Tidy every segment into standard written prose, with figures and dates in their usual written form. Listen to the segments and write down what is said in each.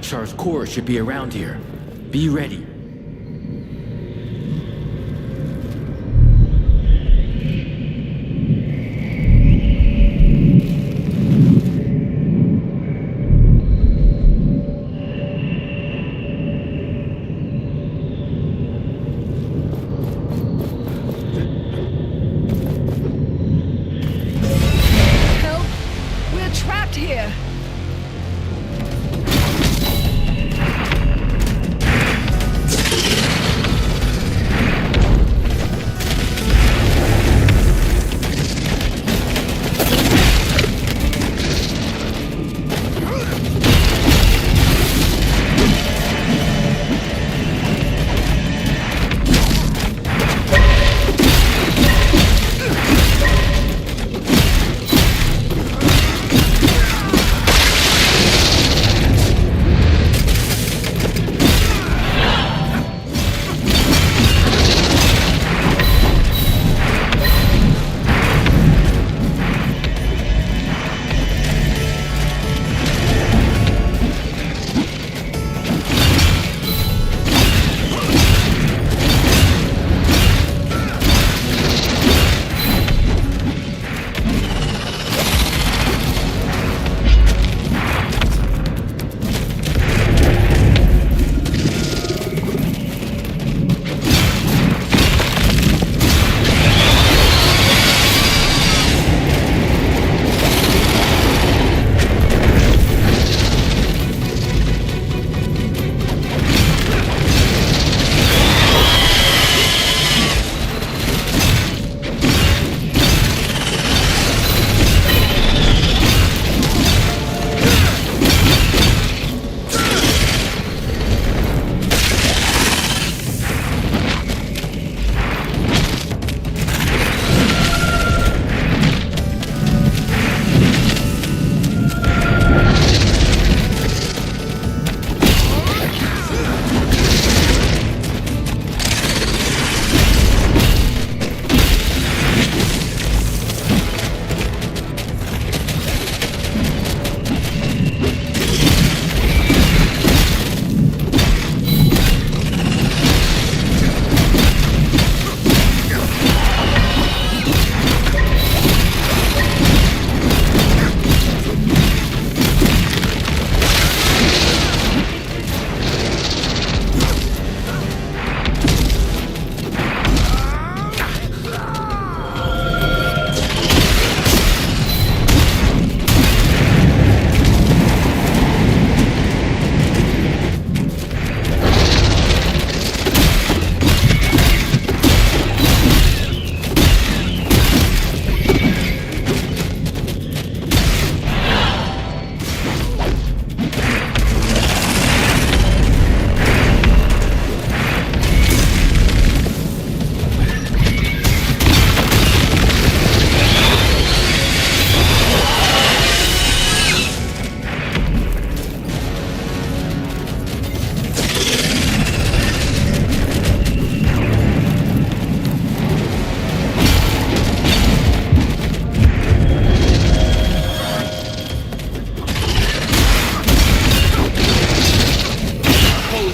Trakshar's core should be around here. Be ready. Help! We're trapped here!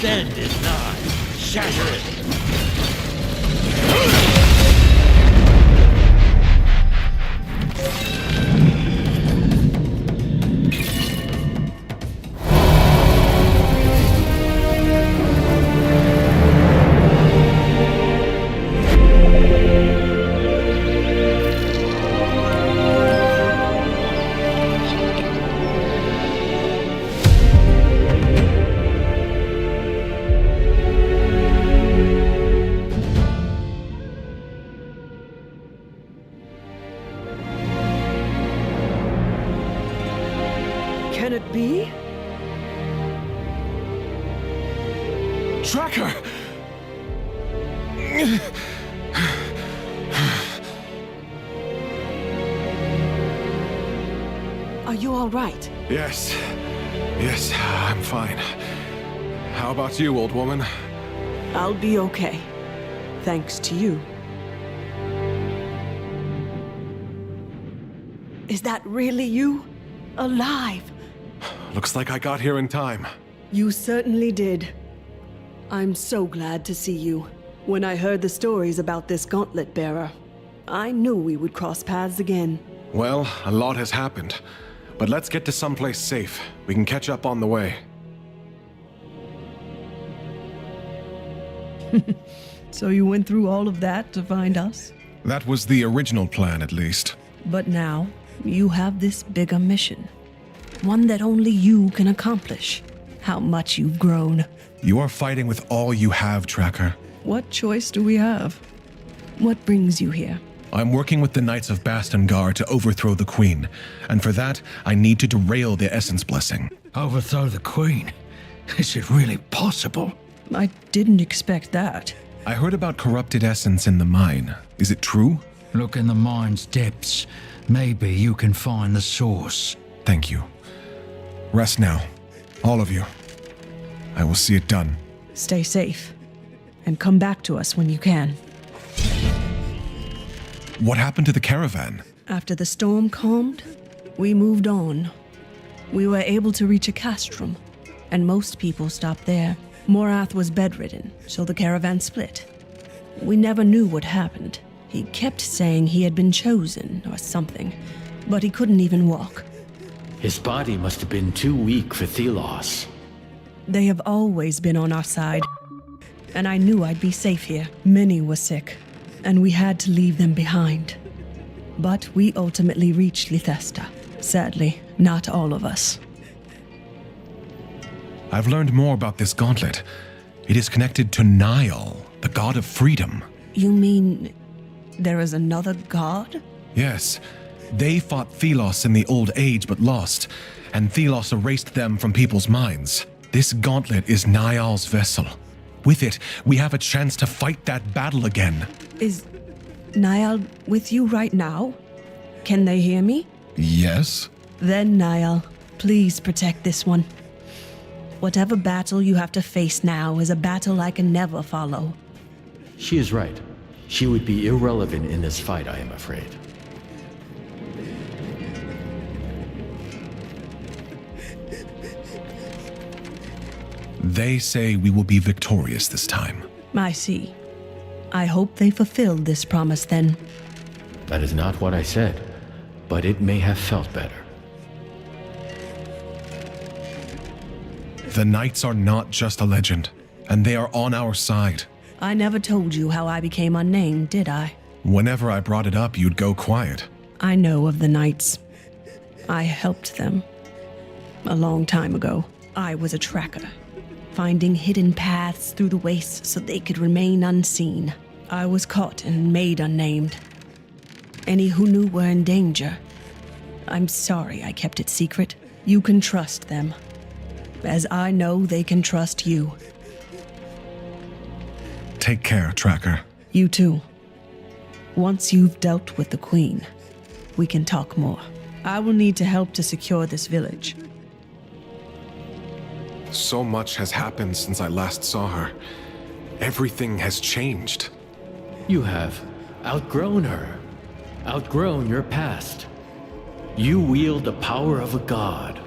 End is nigh. Shatter it. Can it be? Tracker! Are you all right? Yes. Yes, I'm fine. How about you, old woman? I'll be okay. Thanks to you. Is that really you? Alive? Looks like I got here in time. You certainly did. I'm so glad to see you. When I heard the stories about this gauntlet bearer, I knew we would cross paths again. Well, a lot has happened. But let's get to someplace safe. We can catch up on the way. So you went through all of that to find us? That was the original plan, at least. But now, you have this bigger mission. One that only you can accomplish. How much you've grown. You are fighting with all you have, Tracker. What choice do we have? What brings you here? I'm working with the Knights of Bastengar to overthrow the Queen, and for that, I need to derail the Essence Blessing. Overthrow the Queen? Is it really possible? I didn't expect that. I heard about corrupted essence in the mine. Is it true? Look in the mine's depths. Maybe you can find the source. Thank you. Rest now. All of you. I will see it done. Stay safe. And come back to us when you can. What happened to the caravan? After the storm calmed, we moved on. We were able to reach a castrum, and most people stopped there. Morath was bedridden, so the caravan split. We never knew what happened. He kept saying he had been chosen or something, but he couldn't even walk. His body must have been too weak for Thelos. They have always been on our side, and I knew I'd be safe here. Many were sick, and we had to leave them behind. But we ultimately reached Lithesta. Sadly, not all of us. I've learned more about this gauntlet. It is connected to Niall, the god of freedom. You mean there is another god? Yes. They fought Thelos in the Old Age but lost, and Thelos erased them from people's minds. This gauntlet is Niall's vessel. With it, we have a chance to fight that battle again. Is Niall with you right now? Can they hear me? Yes? Then, Niall, please protect this one. Whatever battle you have to face now is a battle I can never follow. She is right. She would be irrelevant in this fight, I am afraid. They say we will be victorious this time. I see. I hope they fulfill this promise then. That is not what I said, but it may have felt better. The Knights are not just a legend, and they are on our side. I never told you how I became unnamed, did I? Whenever I brought it up, you'd go quiet. I know of the Knights. I helped them. A long time ago, I was a tracker, finding hidden paths through the wastes so they could remain unseen. I was caught and made unnamed. Any who knew were in danger. I'm sorry I kept it secret. You can trust them, as I know they can trust you. Take care, Tracker. You too. Once you've dealt with the Queen, we can talk more. I will need to help to secure this village. So much has happened since I last saw her. Everything has changed. You have outgrown her, outgrown your past. You wield the power of a god.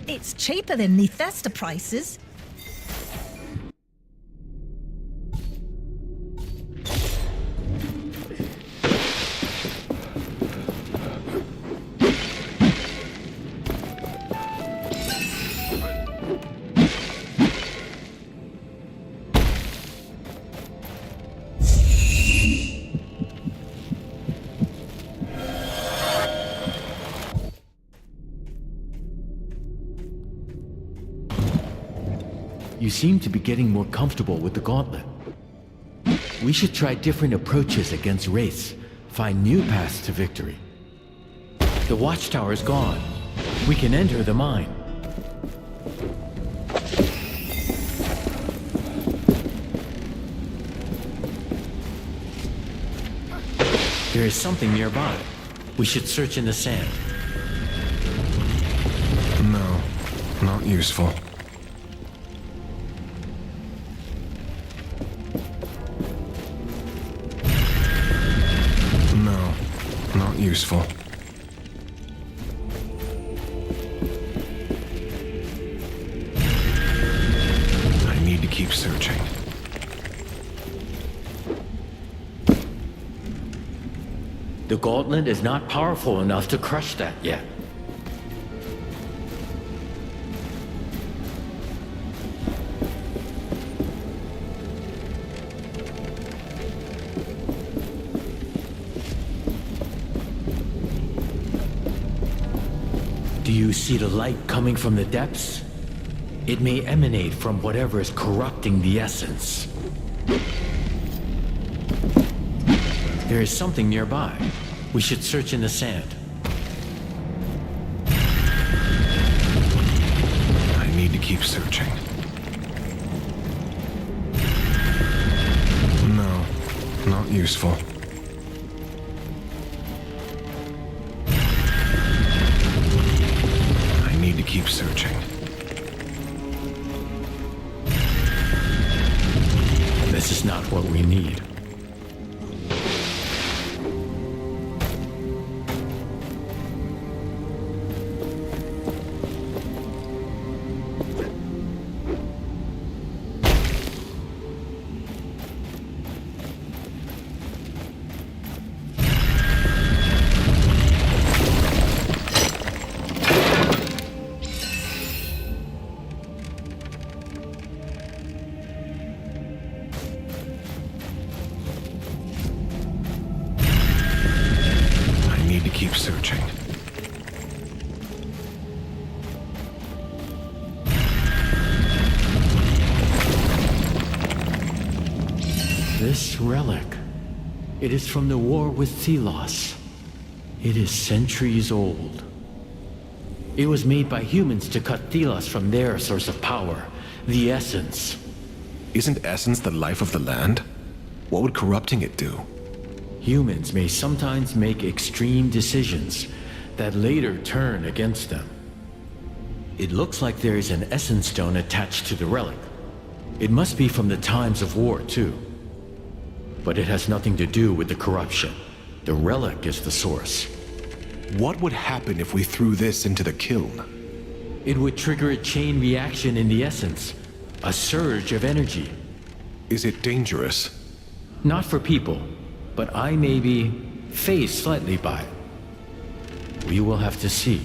It's cheaper than Lithesta prices. You seem to be getting more comfortable with the gauntlet. We should try different approaches against wraiths, find new paths to victory. The watchtower is gone. We can enter the mine. There is something nearby. We should search in the sand. No, not useful. useful. I need to keep searching. The gauntlet is not powerful enough to crush that yet. Do you see the light coming from the depths? It may emanate from whatever is corrupting the essence. There is something nearby. We should search in the sand. I need to keep searching. No, not useful. I need to keep searching. This is not what we need. Keep searching. This relic. It is from the war with Thelos. It is centuries old. It was made by humans to cut Thelos from their source of power, the Essence. Isn't Essence the life of the land? What would corrupting it do? Humans may sometimes make extreme decisions that later turn against them. It looks like there is an Essence Stone attached to the relic. It must be from the times of war, too. But it has nothing to do with the corruption. The relic is the source. What would happen if we threw this into the kiln? It would trigger a chain reaction in the Essence, a surge of energy. Is it dangerous? Not for people, but I may be phased slightly by it. We will have to see.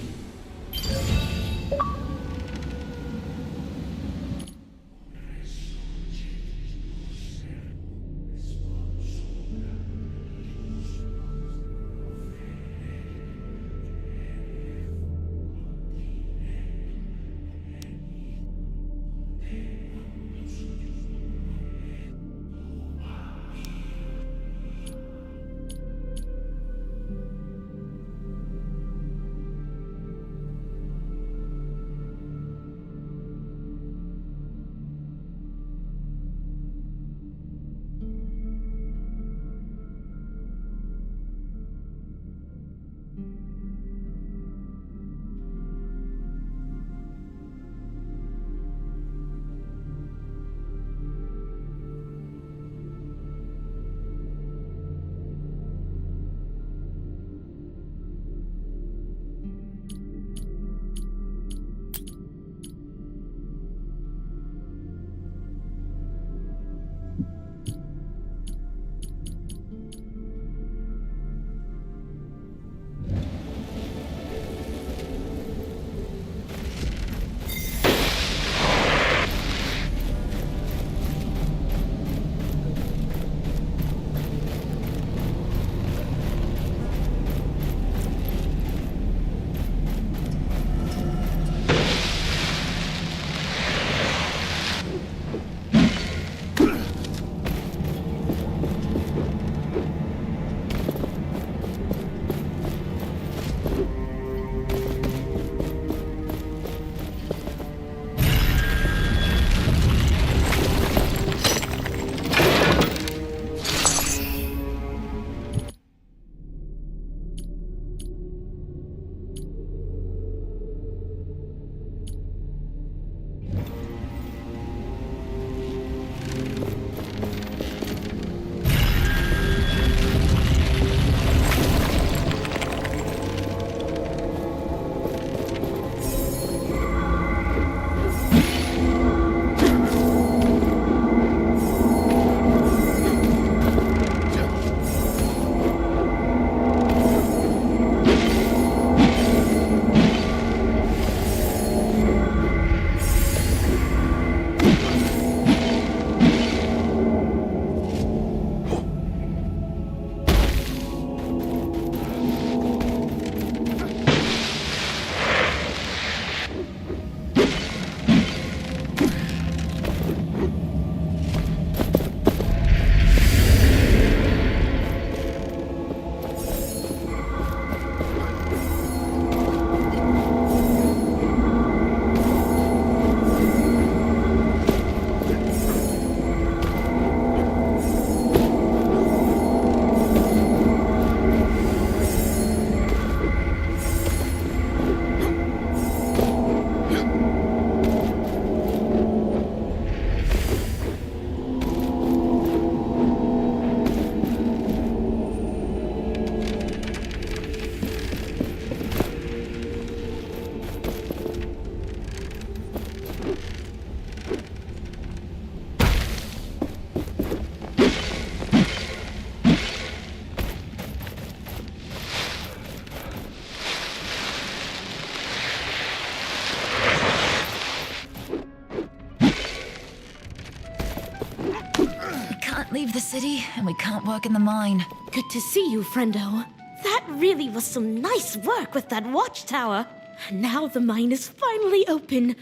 leave the city, and we can't work in the mine. Good to see you, friendo. That really was some nice work with that watchtower. Now the mine is finally open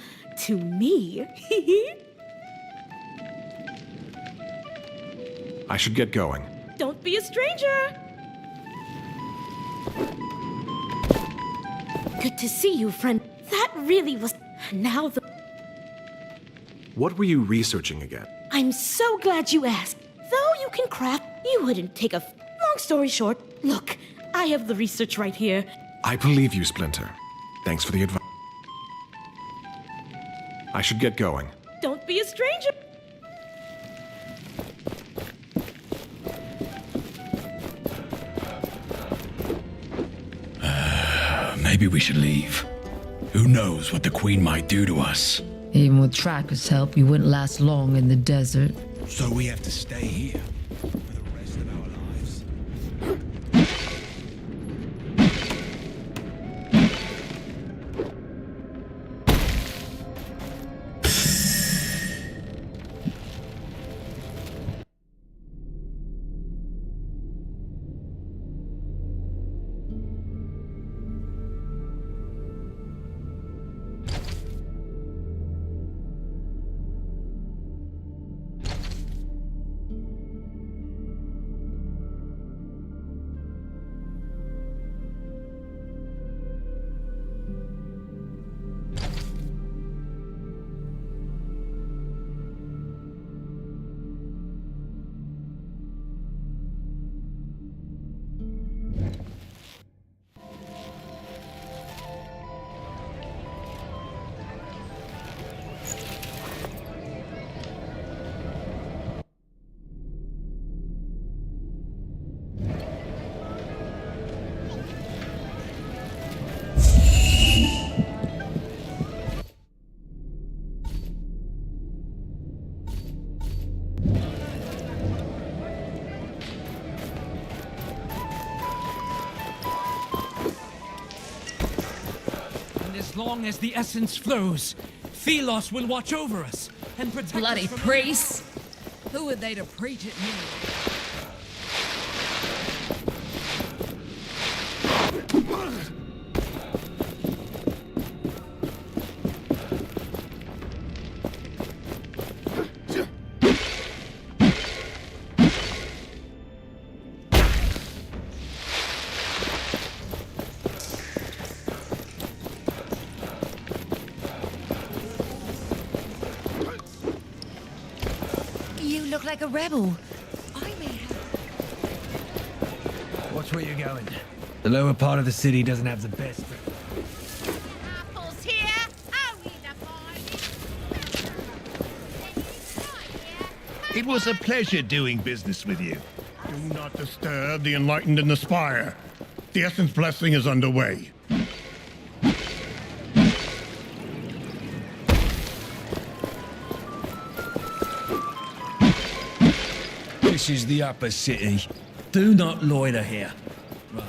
to me. I should get going. Don't be a stranger. Good to see you, friend. That really was... Now the... What were you researching again? I'm so glad you asked. Though you can craft, you wouldn't take a... Long story short, look, I have the research right here. I believe you, Splinter. Thanks for the advice. I should get going. Don't be a stranger. Maybe we should leave. Who knows what the Queen might do to us? Even with Tracker's help, you wouldn't last long in the desert. So we have to stay here for the rest of our lives. As long as the essence flows, Thelos will watch over us and protect Bloody us from... priests! Who are they to preach at me? You look like a rebel. I may have... Watch where you're going. The lower part of the city doesn't have the best... Apples here. Only the It was a pleasure doing business with you. Do not disturb the enlightened in the spire. The Essence Blessing is underway. This is the upper city. Do not loiter here. The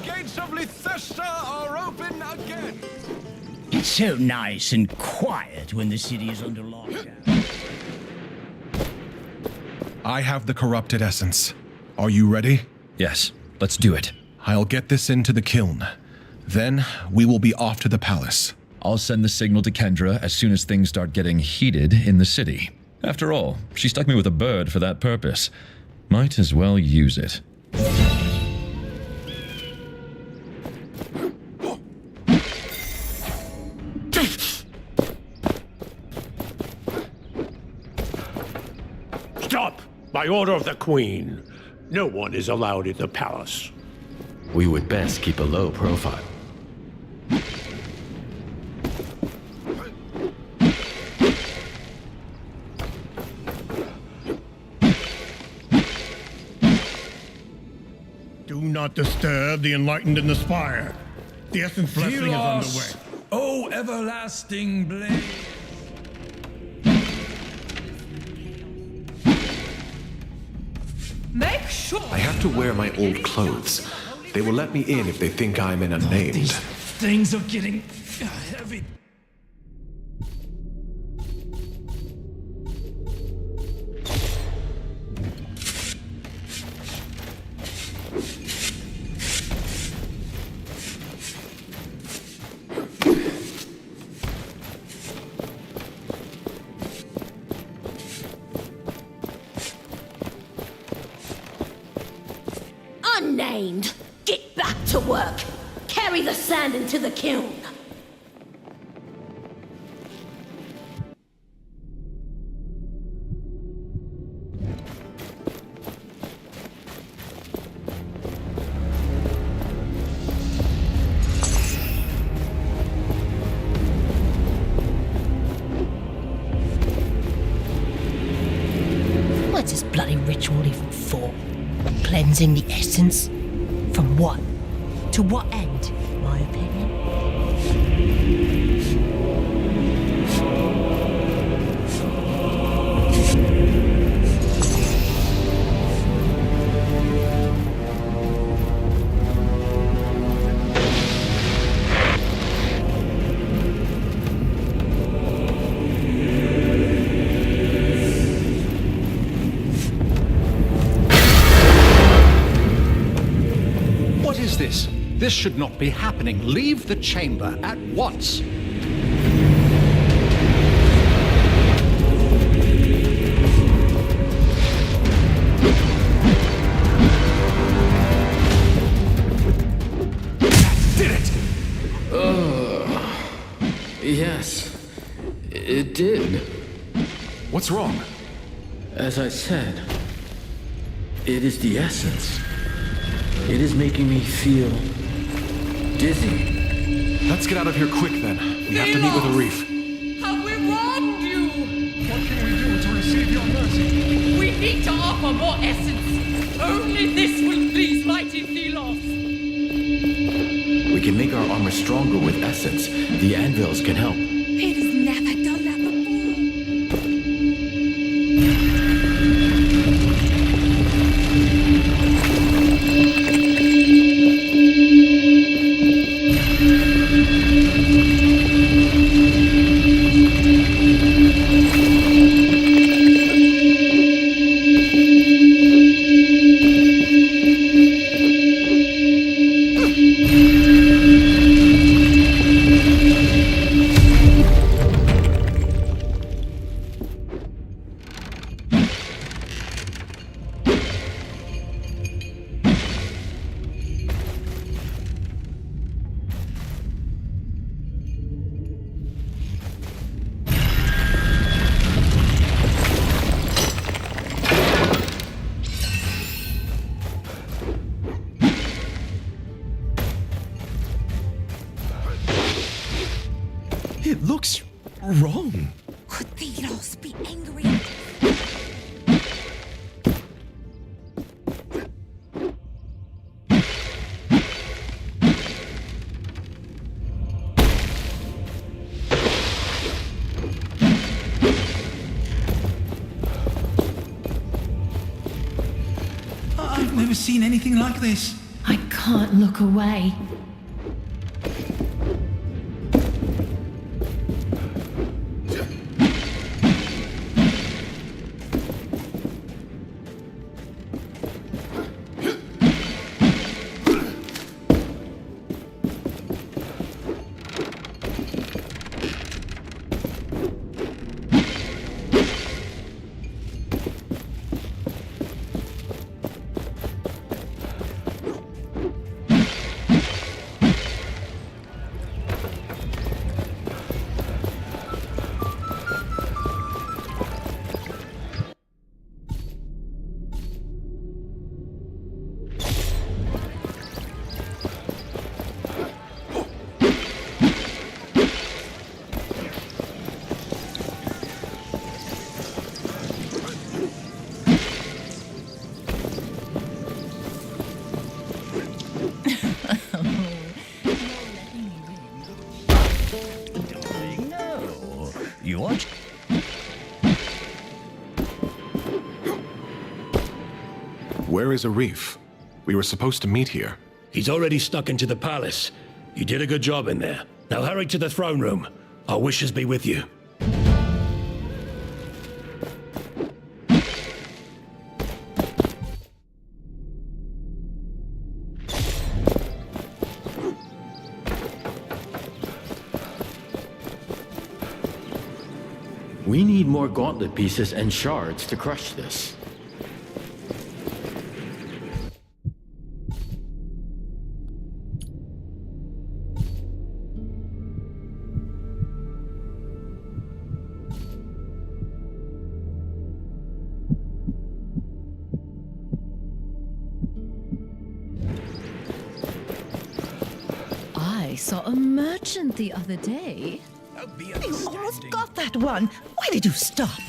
gates of Lithesta are open again. It's so nice and quiet when the city is under lockdown. I have the corrupted essence. Are you ready? Yes, let's do it. I'll get this into the kiln. Then we will be off to the palace. I'll send the signal to Kendra as soon as things start getting heated in the city. After all, she stuck me with a bird for that purpose. Might as well use it. Stop! By order of the Queen. No one is allowed in the palace. We would best keep a low profile. Do not disturb the enlightened in the spire. The Essence Blessing is underway. Thelos, oh everlasting blade. Make sure... I have to wear my old clothes. They will let me in if they think I'm an unnamed. These things are getting heavy. Unnamed! Get back to work! Carry the sand into the kiln! What's this bloody ritual even for? Cleansing the essence? From what? To what end, in my opinion? What is this? This should not be happening. Leave the chamber at once. Did it! Yes, it did. What's wrong? As I said, it is the essence. It is making me feel dizzy. Let's get out of here quick then. We have to meet with a reef. Have we wronged you? What can we do to receive your mercy? We need to offer more essence. Only this will please mighty Thelos. We can make our armor stronger with essence. The anvils can help. It has never done that before. It looks wrong. Could Thelos be angry? I've never seen anything like this. I can't look away. You what? Where is Arif? We were supposed to meet here. He's already snuck into the palace. You did a good job in there. Now hurry to the throne room. Our wishes be with you. We need more gauntlet pieces and shards to crush this. I saw a merchant the other day. You almost got that one. Why did you stop?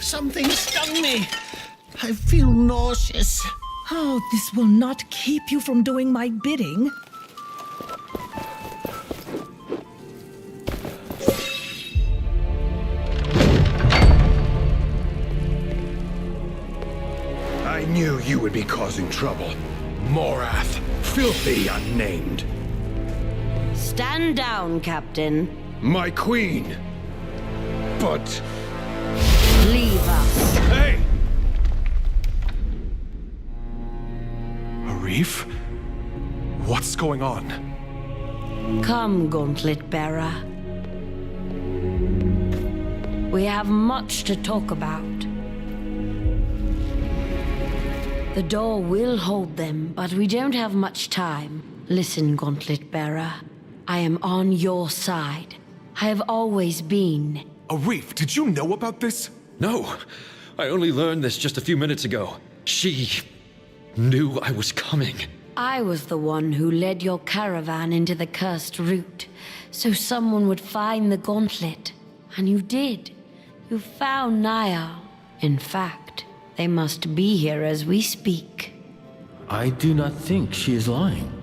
Something stung me. I feel nauseous. Oh, this will not keep you from doing my bidding. I knew you would be causing trouble. Morath, filthy unnamed. Stand down, Captain. My queen. But... Leave us. Hey! Arif? What's going on? Come, Gauntlet Bearer. We have much to talk about. The door will hold them, but we don't have much time. Listen, Gauntlet Bearer. I am on your side. I have always been. Arif, did you know about this? No, I only learned this just a few minutes ago. She knew I was coming. I was the one who led your caravan into the cursed route, so someone would find the gauntlet. And you did. You found Niall. In fact, they must be here as we speak. I do not think she is lying.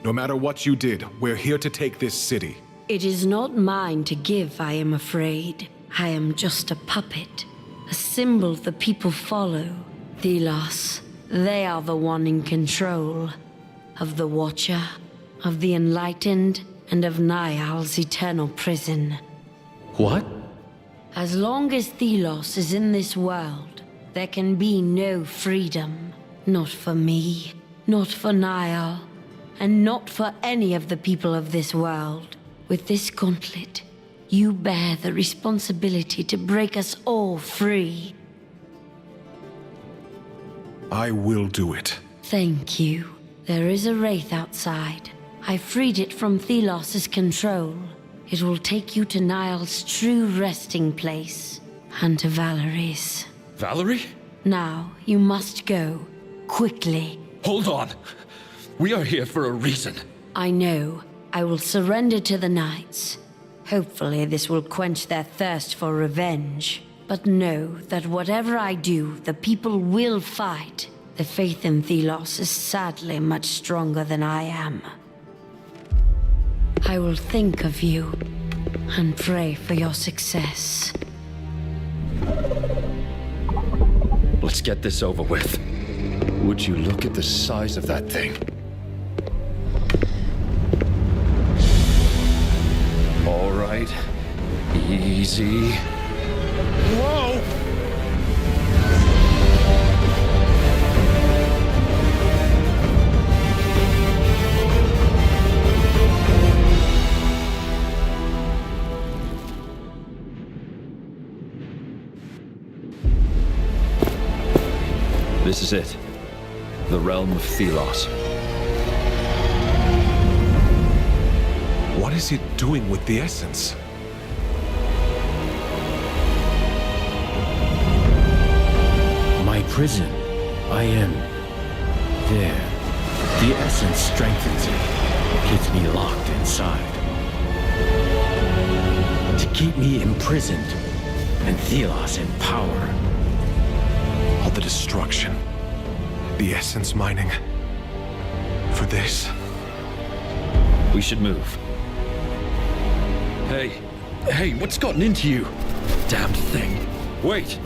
No matter what you did, we're here to take this city. It is not mine to give, I am afraid. I am just a puppet, a symbol the people follow. Thelos, they are the one in control. Of the Watcher, of the Enlightened, and of Niall's eternal prison. What? As long as Thelos is in this world, there can be no freedom. Not for me, not for Niall, and not for any of the people of this world. With this gauntlet, you bear the responsibility to break us all free. I will do it. Thank you. There is a wraith outside. I freed it from Thelos' control. It will take you to Niall's true resting place, and to Valerie's. Valerie? Now, you must go. Quickly. Hold on. We are here for a reason. I know. I will surrender to the Knights. Hopefully this will quench their thirst for revenge. But know that whatever I do, the people will fight. The faith in Thelos is sadly much stronger than I am. I will think of you and pray for your success. Let's get this over with. Would you look at the size of that thing? All right. Easy. Whoa! This is it. The realm of Thelos. What is it doing with the essence? My prison. I am there. The essence strengthens it, keeps me locked inside. To keep me imprisoned, and Thelos in power. All the destruction, the essence mining. For this? We should move. Hey, what's gotten into you? Damn thing. Wait.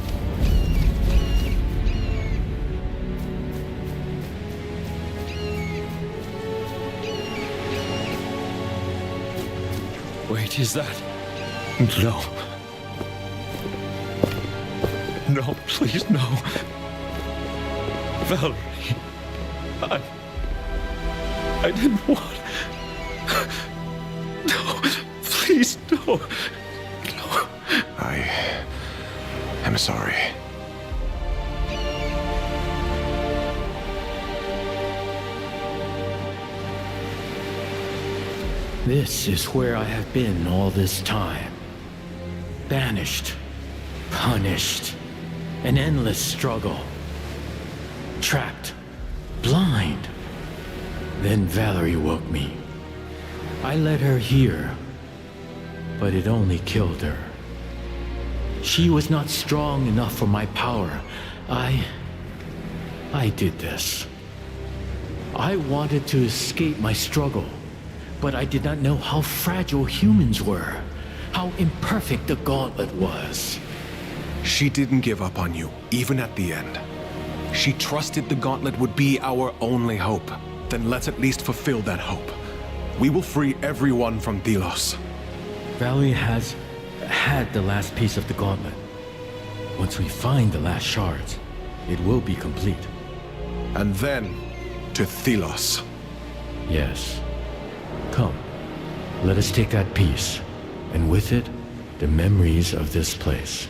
Wait, is that... No. No, please, no. Valerie. I didn't want... No. Please, no. I am sorry. This is where I have been all this time. Banished, punished, an endless struggle. Trapped, blind. Then Valerie woke me. I led her here, but it only killed her. She was not strong enough for my power. I did this. I wanted to escape my struggle, but I did not know how fragile humans were, how imperfect the gauntlet was. She didn't give up on you, even at the end. She trusted the gauntlet would be our only hope. Then let's at least fulfill that hope. We will free everyone from Thelos. Valerie has had the last piece of the gauntlet. Once we find the last shards, it will be complete. And then, to Thelos. Yes. Come, let us take that piece, and with it, the memories of this place.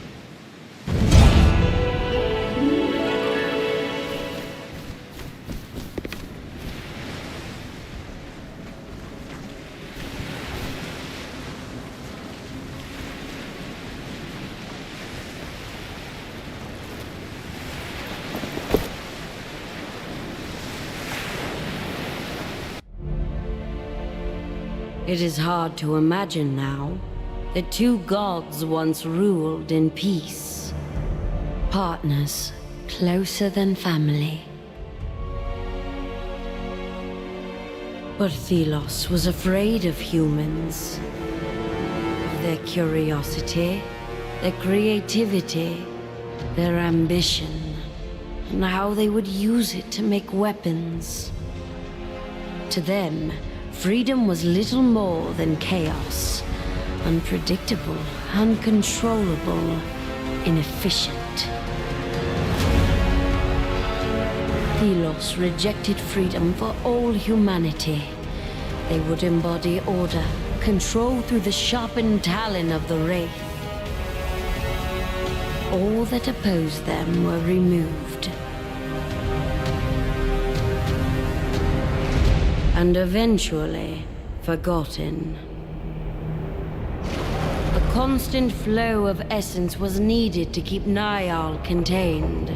It is hard to imagine now that two gods once ruled in peace. Partners closer than family. But Thelos was afraid of humans. Their curiosity, their creativity, their ambition, and how they would use it to make weapons. To them, freedom was little more than chaos. Unpredictable, uncontrollable, inefficient. Thelos rejected freedom for all humanity. They would embody order, control through the sharpened talon of the Wraith. All that opposed them were removed. And eventually forgotten. A constant flow of essence was needed to keep Niall contained.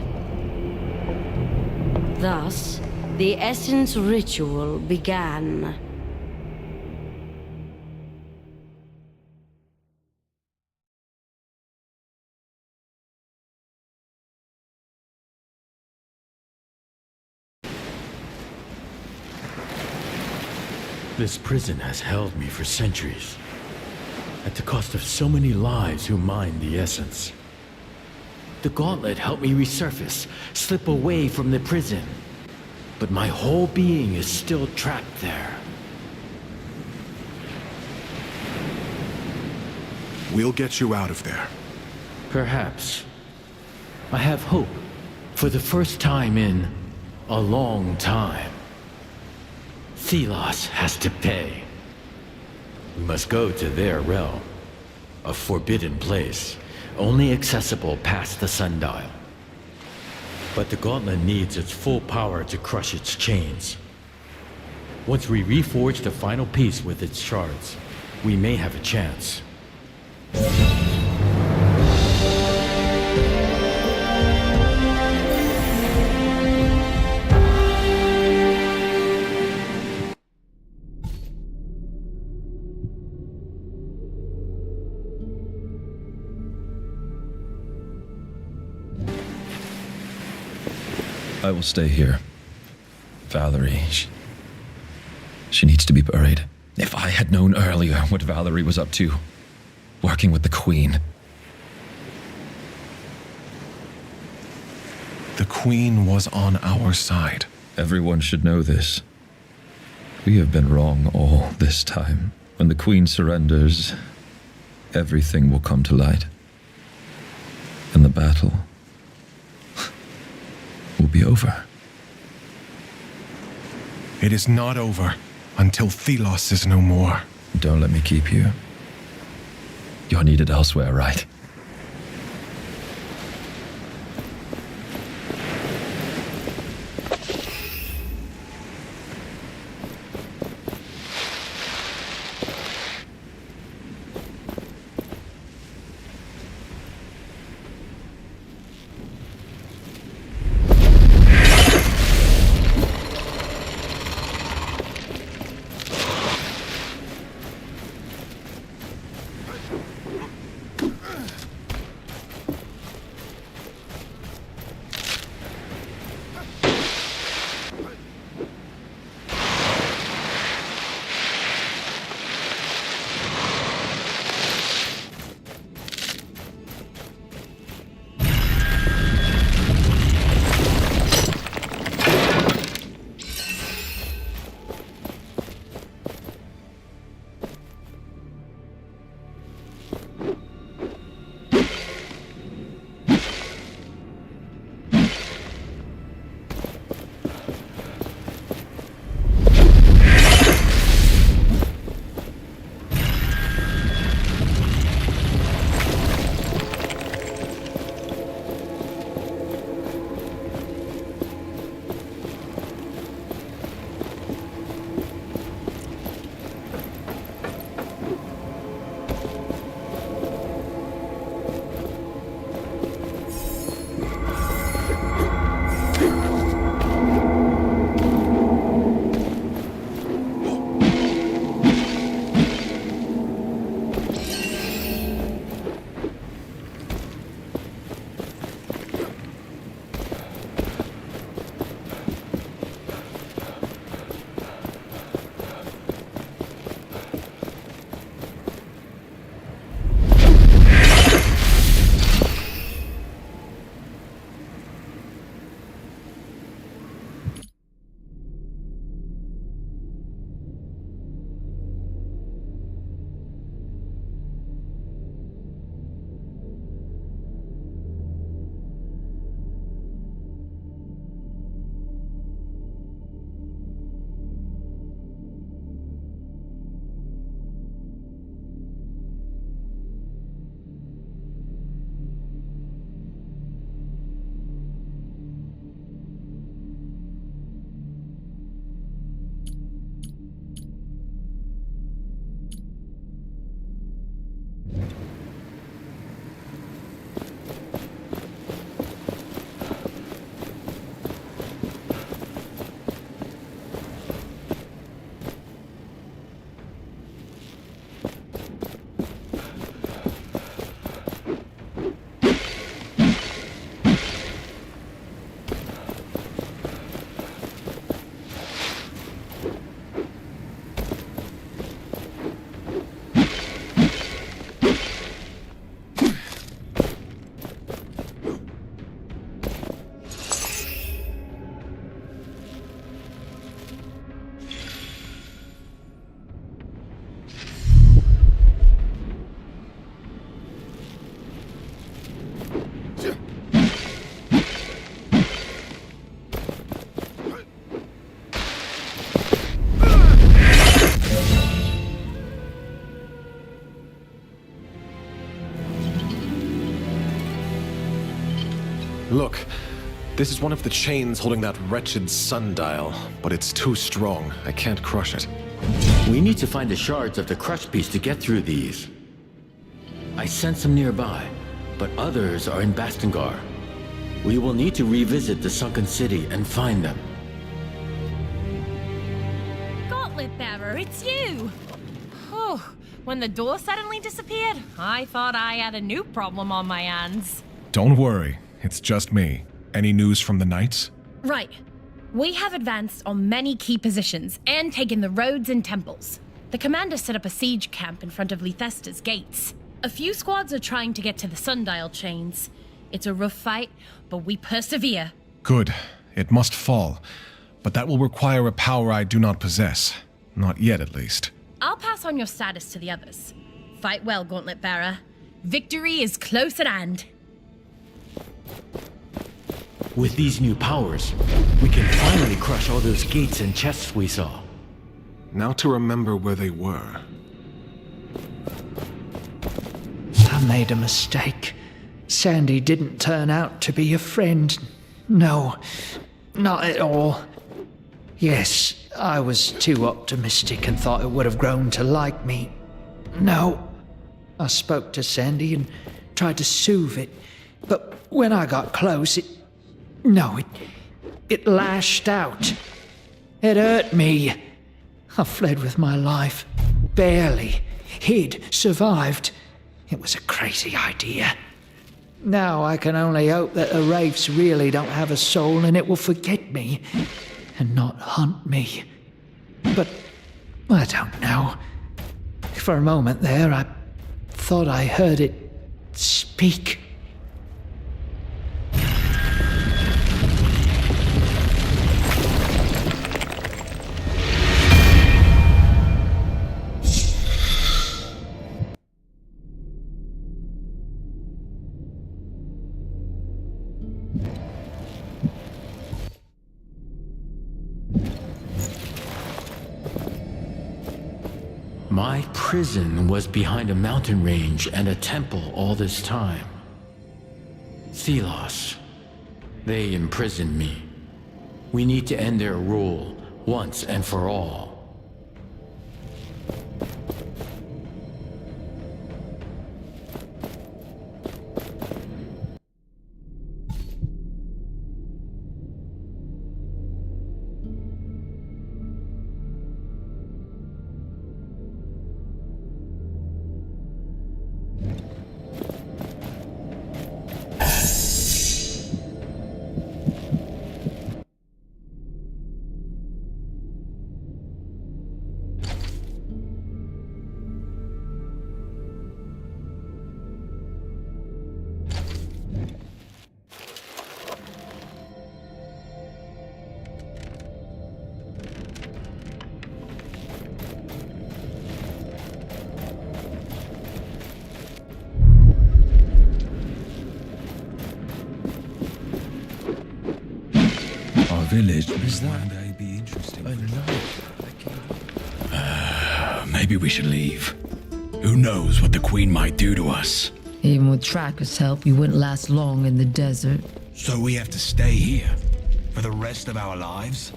Thus, the essence ritual began. This prison has held me for centuries, at the cost of so many lives who mined the essence. The gauntlet helped me resurface, slip away from the prison, but my whole being is still trapped there. We'll get you out of there. Perhaps. I have hope, for the first time in a long time. Thelos has to pay. We must go to their realm, a forbidden place, only accessible past the sundial. But the gauntlet needs its full power to crush its chains. Once we reforge the final piece with its shards, we may have a chance. I will stay here. Valerie, she needs to be buried. If I had known earlier what Valerie was up to, working with the Queen. The Queen was on our side. Everyone should know this. We have been wrong all this time. When the Queen surrenders, everything will come to light. And the battle will be over. It is not over until Thelos is no more. Don't let me keep you. You're needed elsewhere, right? Look, this is one of the chains holding that wretched sundial, but it's too strong. I can't crush it. We need to find the shards of the crush piece to get through these. I sense them nearby, but others are in Bastengar. We will need to revisit the sunken city and find them. Gauntlet Bearer, it's you! Oh, when the door suddenly disappeared, I thought I had a new problem on my hands. Don't worry, it's just me. Any news from the Knights? Right. We have advanced on many key positions and taken the roads and temples. The commander set up a siege camp in front of Lethesta's gates. A few squads are trying to get to the sundial chains. It's a rough fight, but we persevere. Good. It must fall. But that will require a power I do not possess. Not yet, at least. I'll pass on your status to the others. Fight well, Gauntlet Bearer. Victory is close at hand. With these new powers, we can finally crush all those gates and chests we saw. Now to remember where they were. made a mistake. Sandy didn't turn out to be a friend. No, not at all. Yes, I was too optimistic and thought it would have grown to like me. No, I spoke to Sandy and tried to soothe it, but when I got close, it lashed out. It hurt me. I fled with my life. Barely. Hid. Survived. It was a crazy idea. Now I can only hope that the wraiths really don't have a soul and it will forget me and not hunt me. But I don't know. For a moment there, I thought I heard it speak. My prison was behind a mountain range and a temple all this time. Thelos. They imprisoned me. We need to end their rule, once and for all. Village is one day be interesting. Maybe we should leave. Who knows what the Queen might do to us? Even with Tracker's help, you wouldn't last long in the desert. So we have to stay here for the rest of our lives?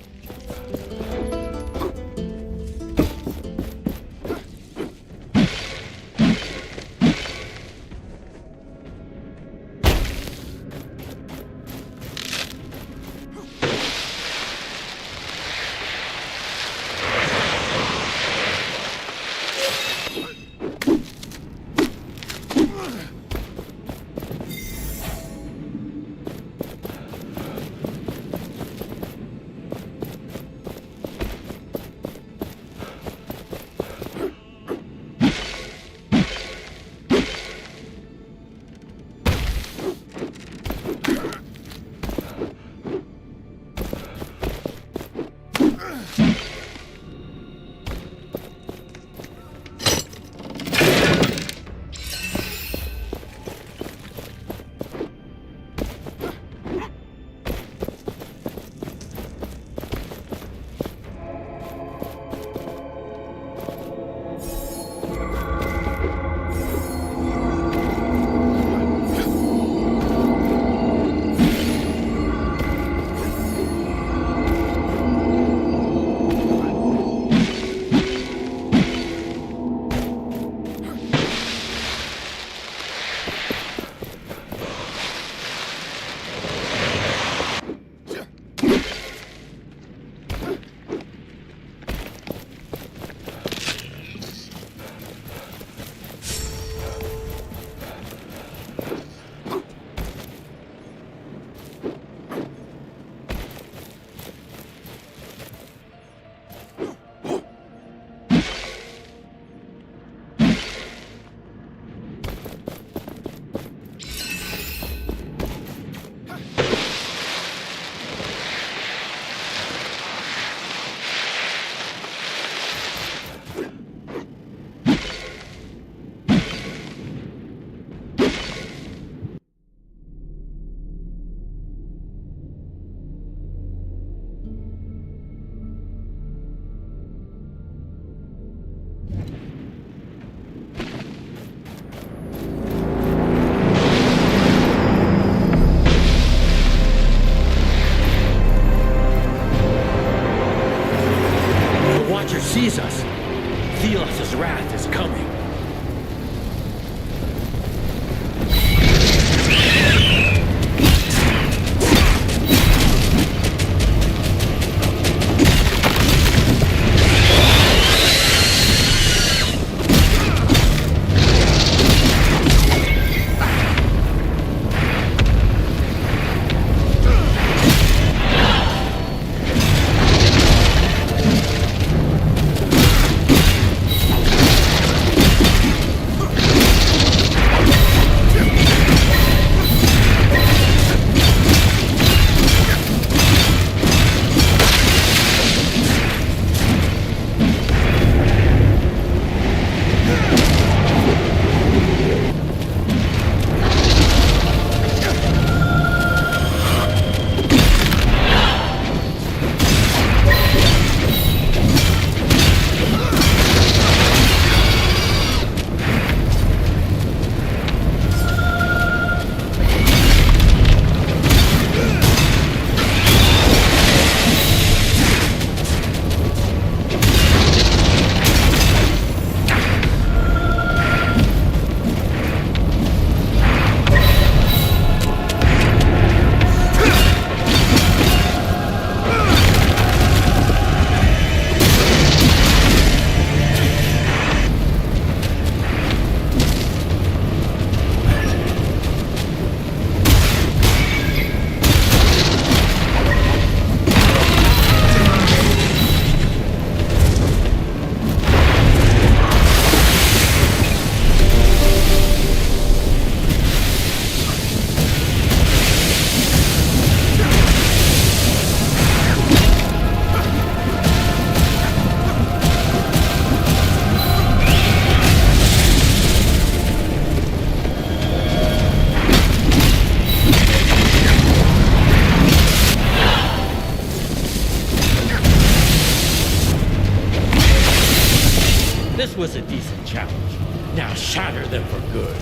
was a decent challenge. Now shatter them for good.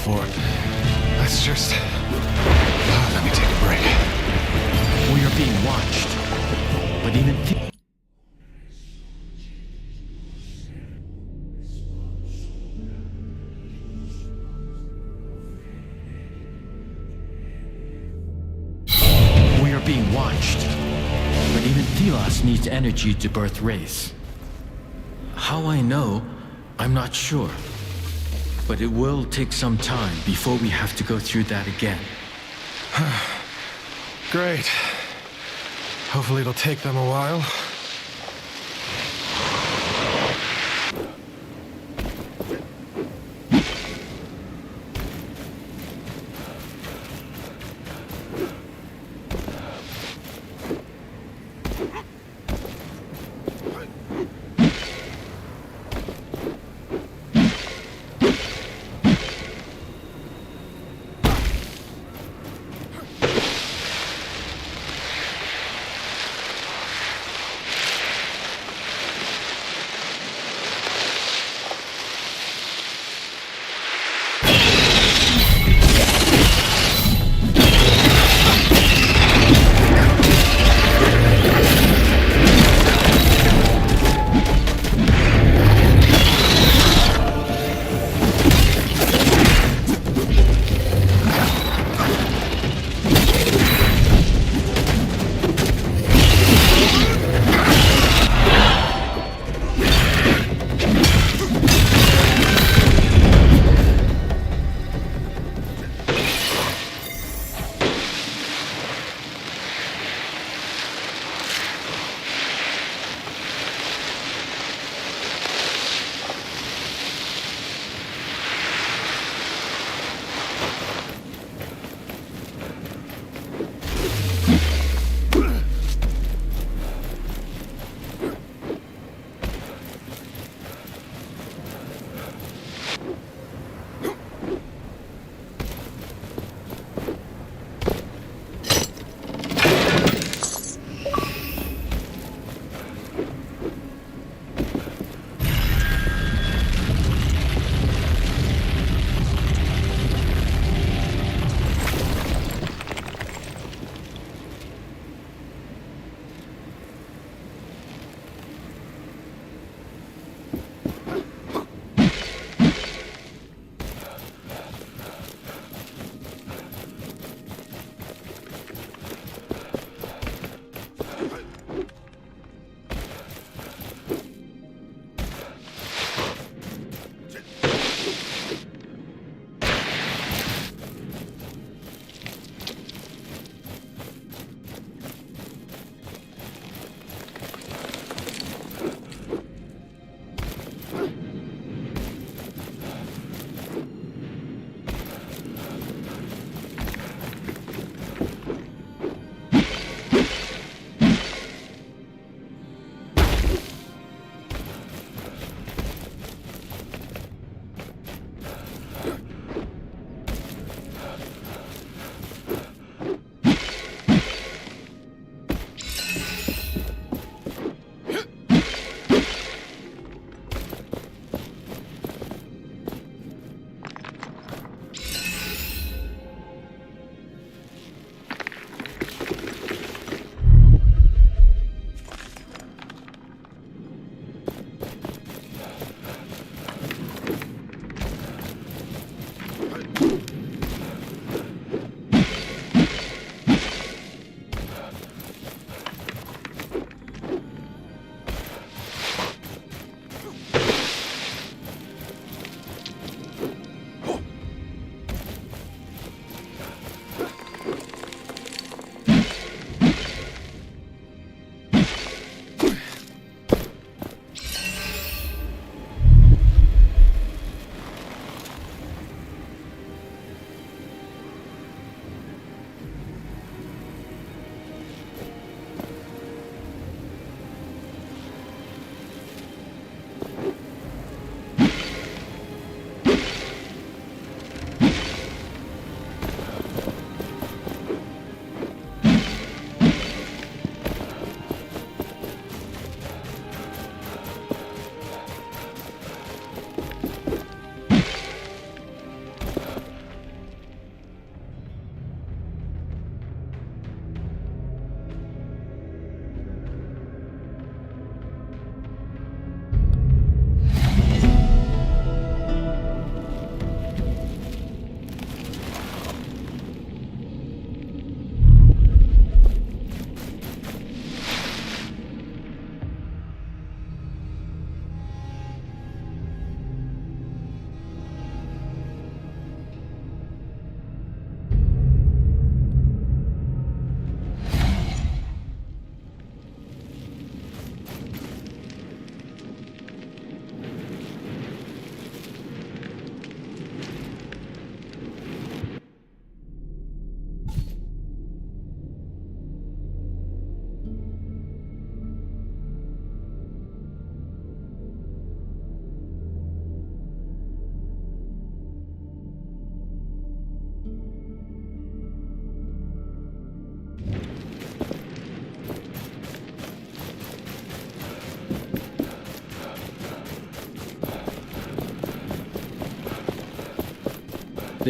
for. Let's just... let me take a break. We are being watched. But even... We are being watched. But even Thelos needs energy to birth race. How I know? I'm not sure. But it will take some time before we have to go through that again. Great. Hopefully it'll take them a while.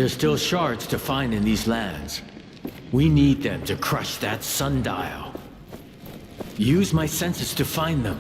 There's still shards to find in these lands. We need them to crush that sundial. Use my senses to find them.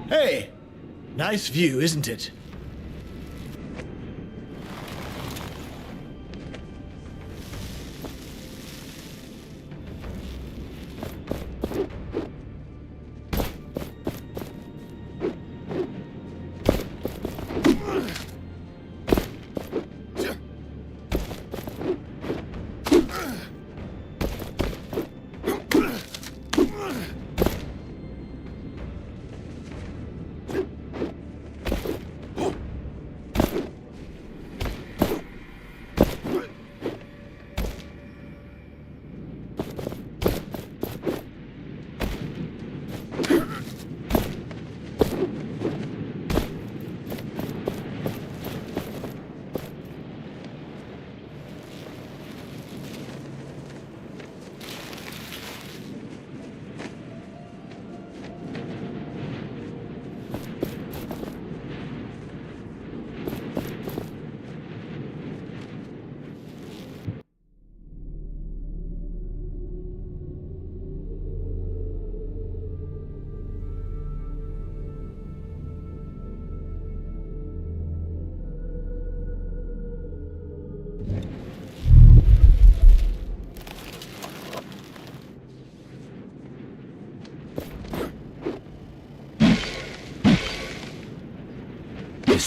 Hey! Nice view, isn't it?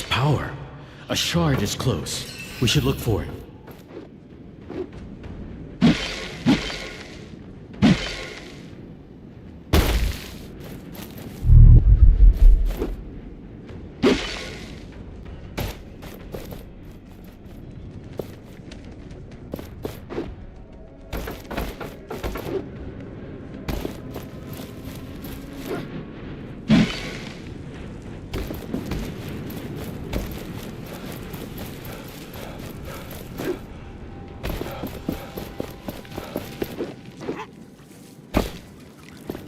This power. A shard is close. We should look for it.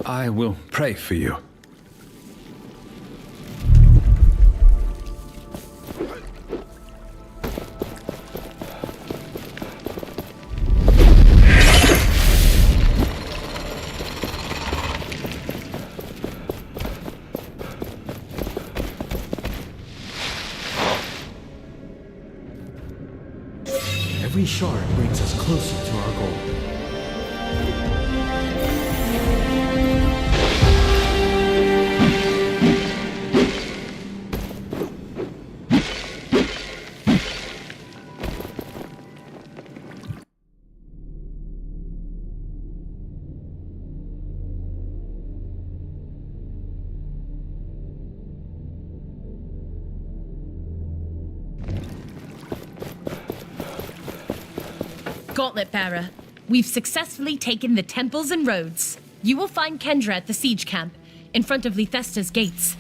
I will pray for you. Every shard brings us closer to our goal. Gauntlet Bearer, we've successfully taken the temples and roads. You will find Kendra at the siege camp, in front of Lethesta's gates.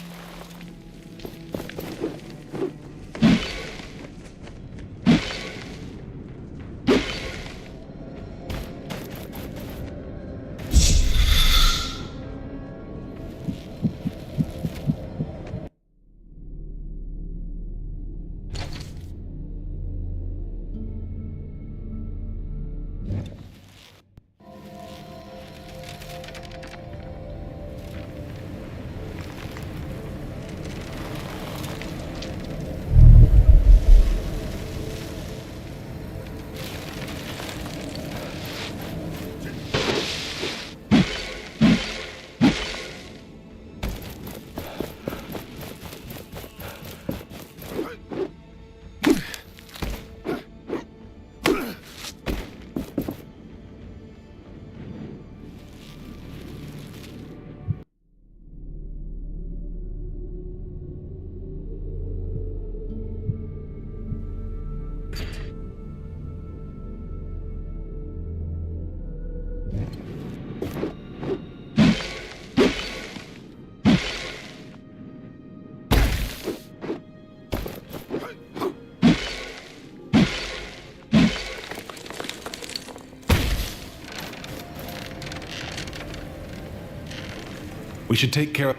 We should take care of...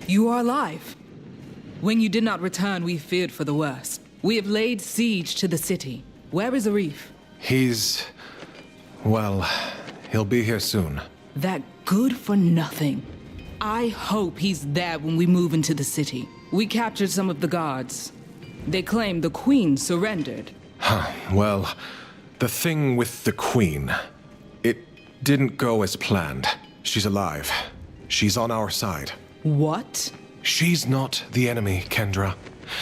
You are alive. When you did not return, we feared for the worst. We have laid siege to the city. Where is Arif? He's... well, he'll be here soon. That good for nothing. I hope he's there when we move into the city. We captured some of the guards. They claim the Queen surrendered. Huh. Well, the thing with the Queen... it didn't go as planned. She's alive. She's on our side. What? She's not the enemy, Kendra.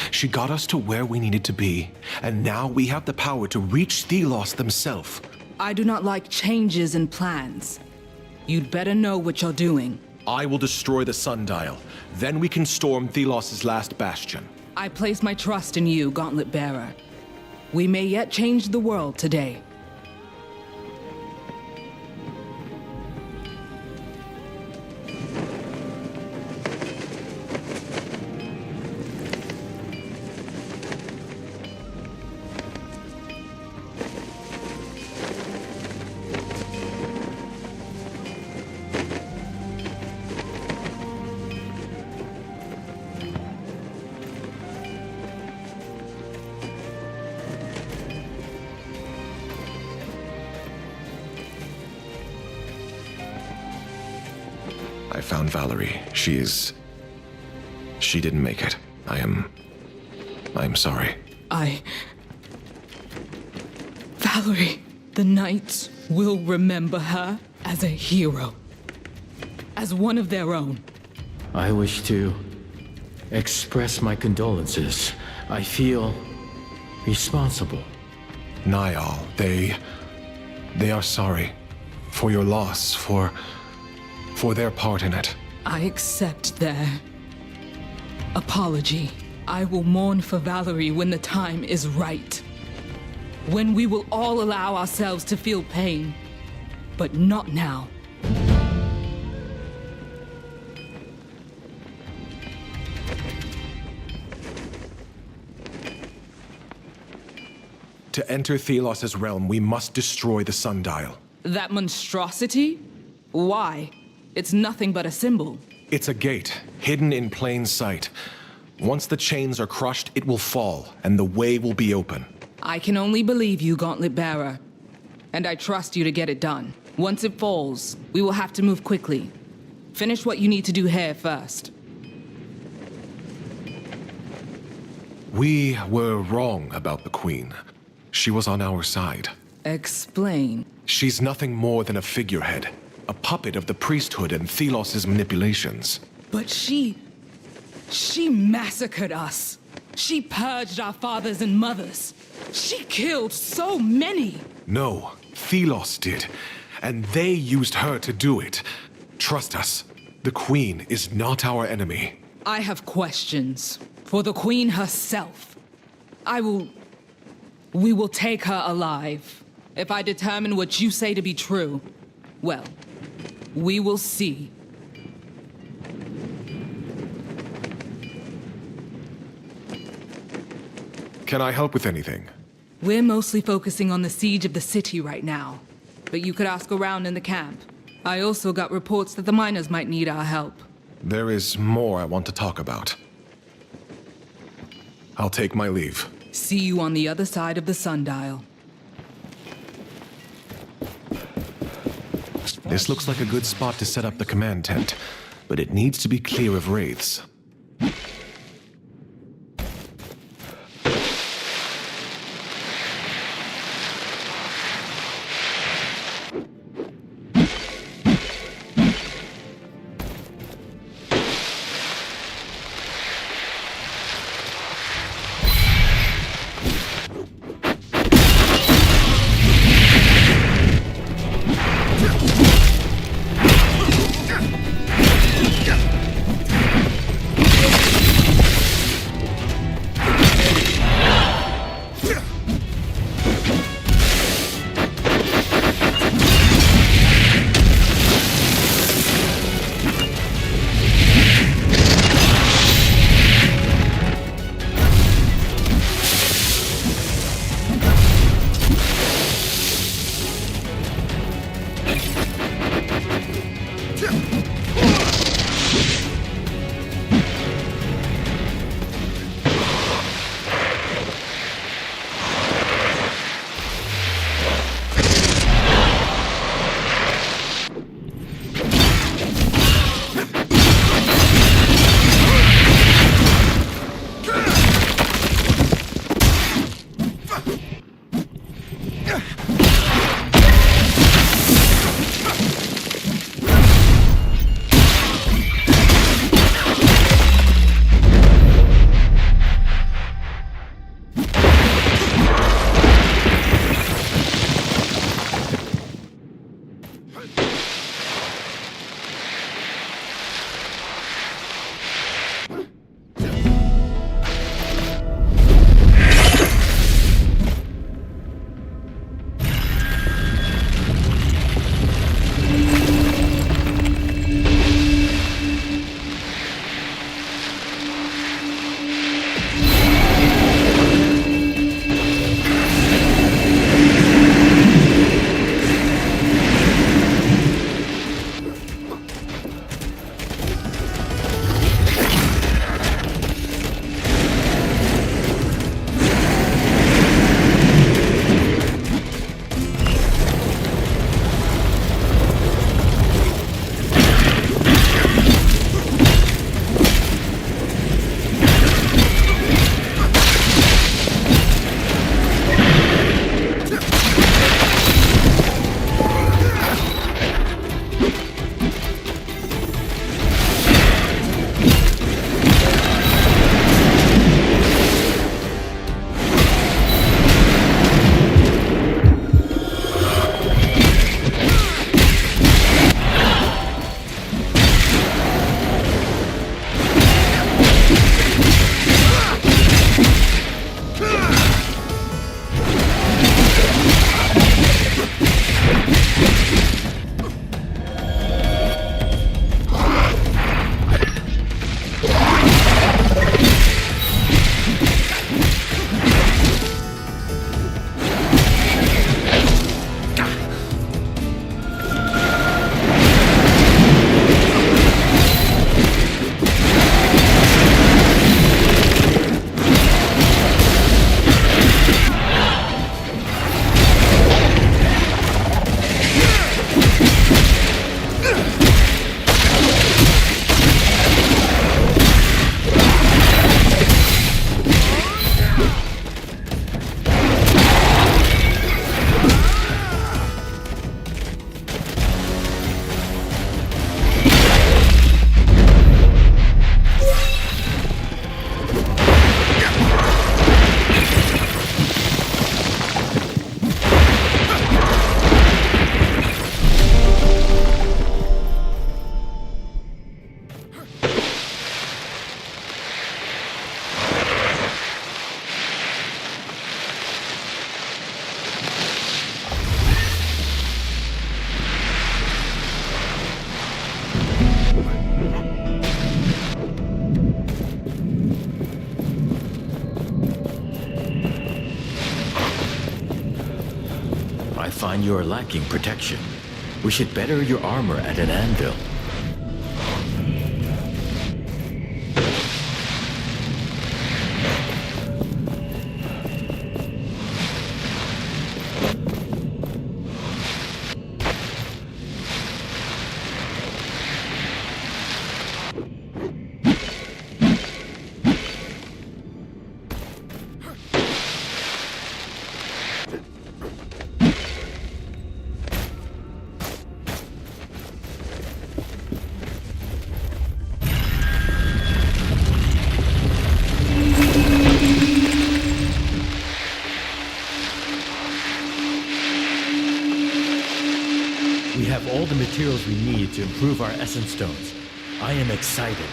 She got us to where we needed to be, and now we have the power to reach Thelos themselves. I do not like changes in plans. You'd better know what you're doing. I will destroy the sundial. Then we can storm Thelos' last bastion. I place my trust in you, Gauntlet Bearer. We may yet change the world today. found Valerie. She didn't make it. I am sorry. Valerie, the Knights will remember her as a hero. As one of their own. I wish to express my condolences. I feel responsible. Niall, they are sorry. For your loss, for their part in it. I accept their apology. I will mourn for Valerie when the time is right. When we will all allow ourselves to feel pain. But not now. To enter Thelos's realm, we must destroy the sundial. That monstrosity? Why? It's nothing but a symbol. It's a gate, hidden in plain sight. Once the chains are crushed, it will fall, and the way will be open. I can only believe you, Gauntlet Bearer. And I trust you to get it done. Once it falls, we will have to move quickly. Finish what you need to do here first. We were wrong about the Queen. She was on our side. Explain. She's nothing more than a figurehead, a puppet of the priesthood and Thelos's manipulations. But she massacred us. She purged our fathers and mothers. She killed so many. No, Thelos did, and they used her to do it. Trust us, the Queen is not our enemy. I have questions for the Queen herself. We will take her alive. If I determine what you say to be true, well, we will see. Can I help with anything? We're mostly focusing on the siege of the city right now, but you could ask around in the camp. I also got reports that the miners might need our help. There is more I want to talk about. I'll take my leave. See you on the other side of the sundial. This looks like a good spot to set up the command tent, but it needs to be clear of wraiths. find you are lacking protection. We should better your armor at an anvil. We have all the materials we need to improve our essence stones. I am excited.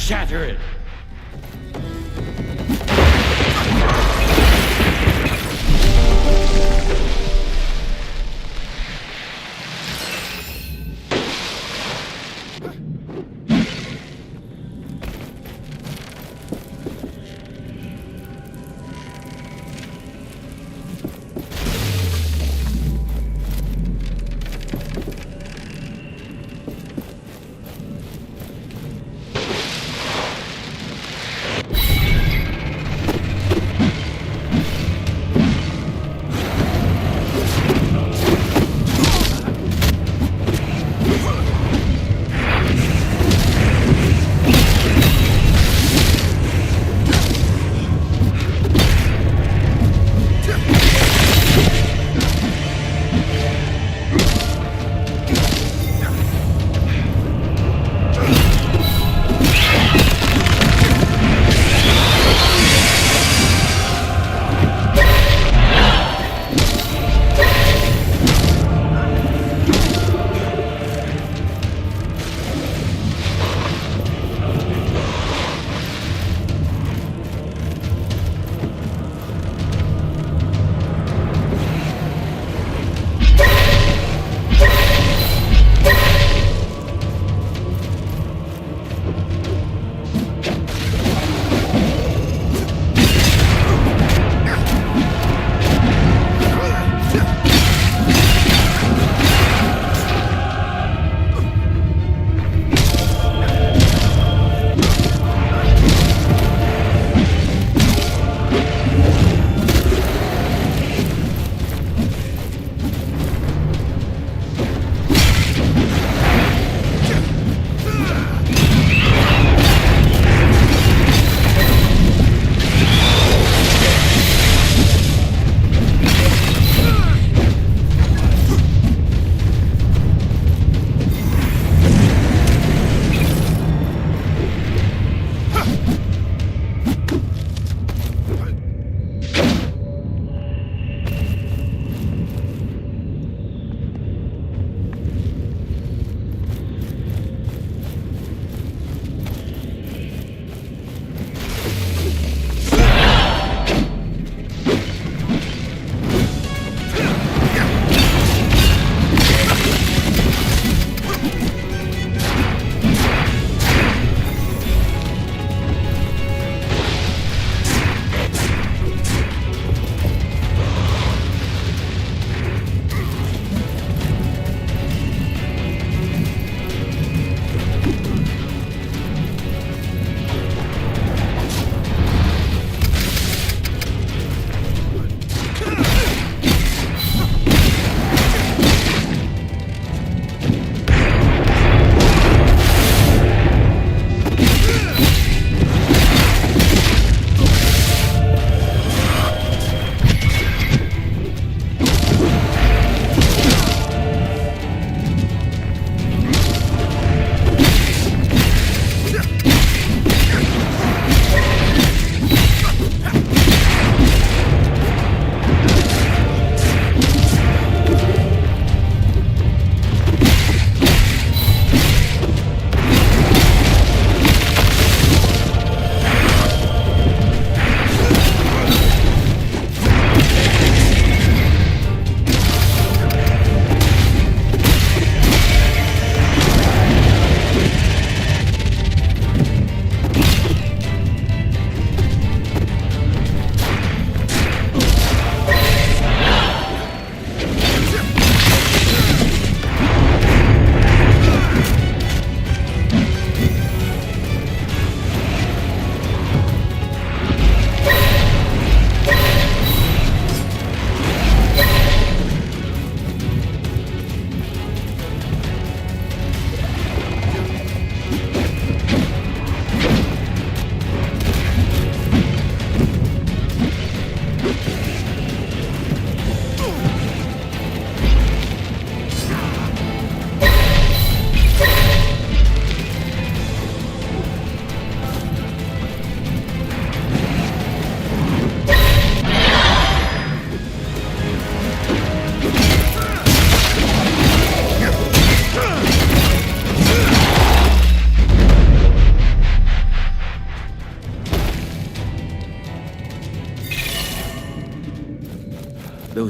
Shatter it!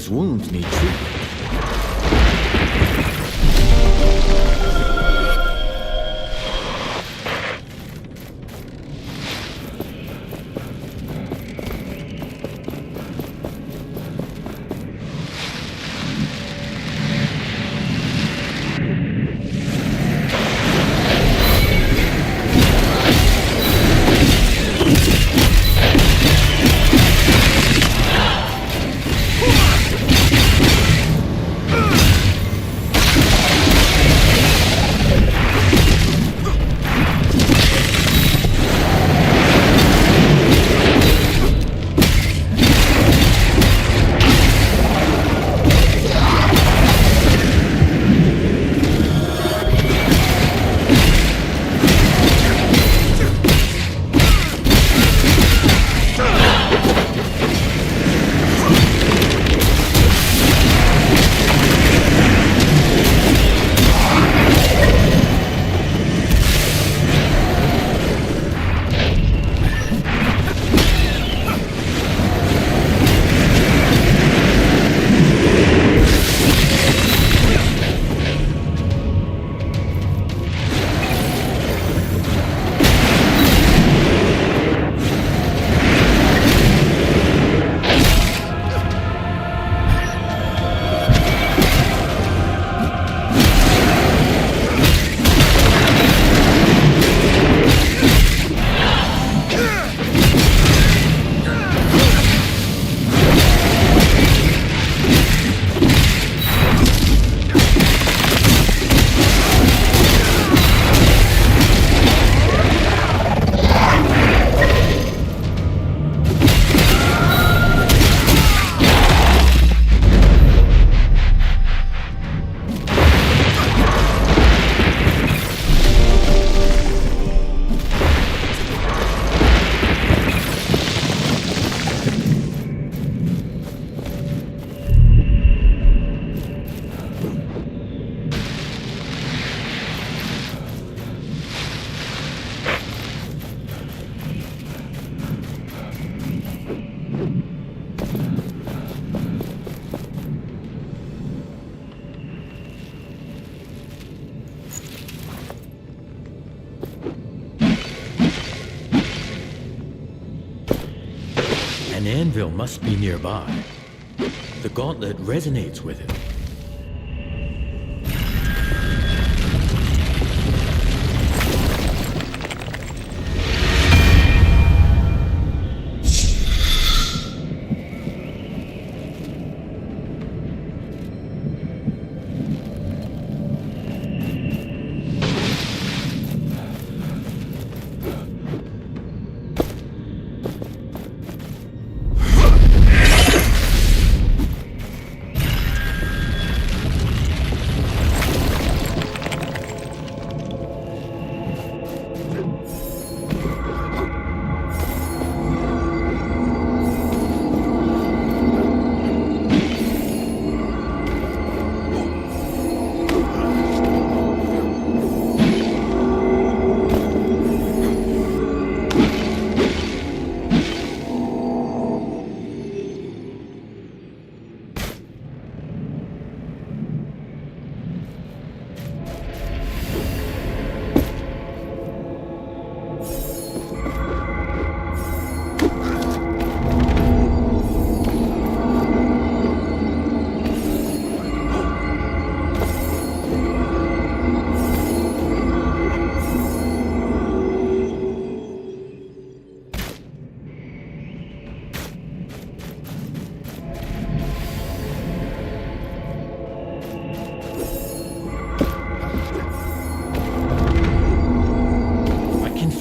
those wounds need treatment. An anvil must be nearby. The gauntlet resonates with it.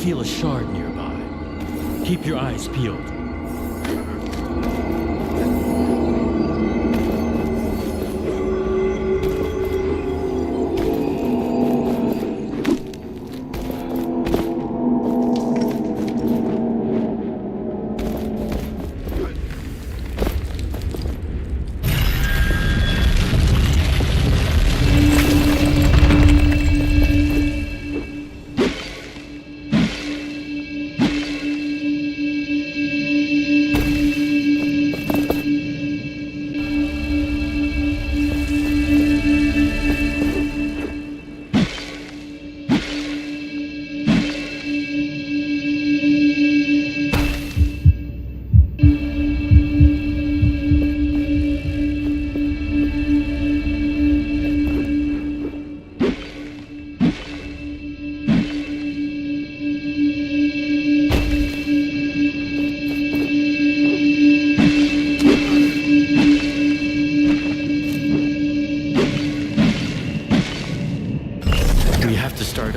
Feel a shard nearby. Keep your eyes peeled.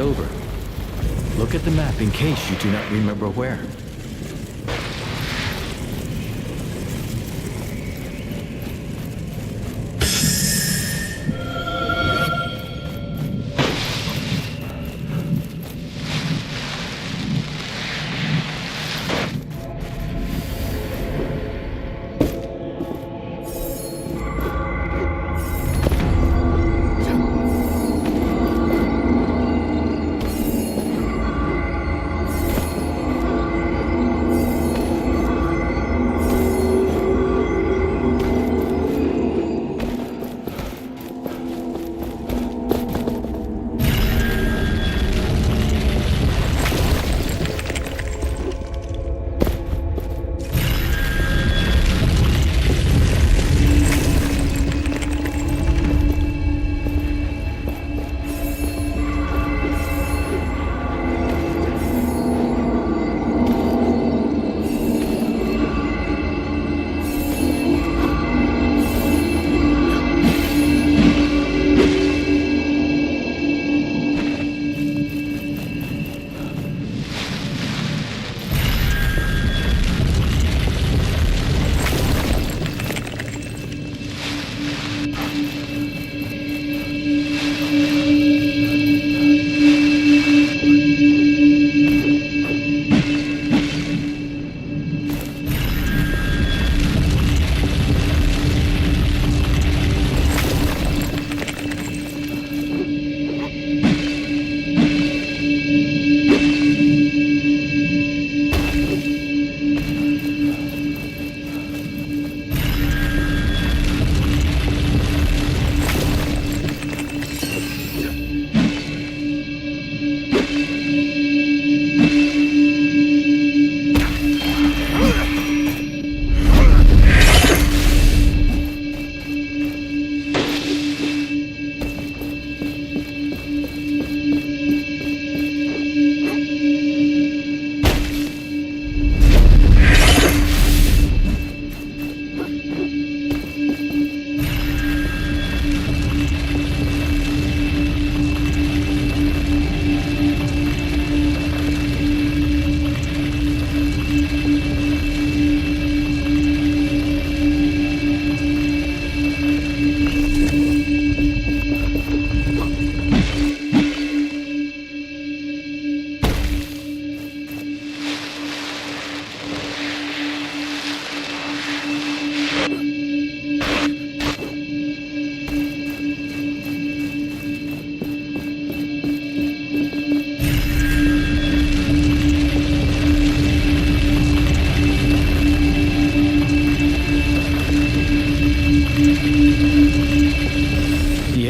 over. Look at the map in case you do not remember where.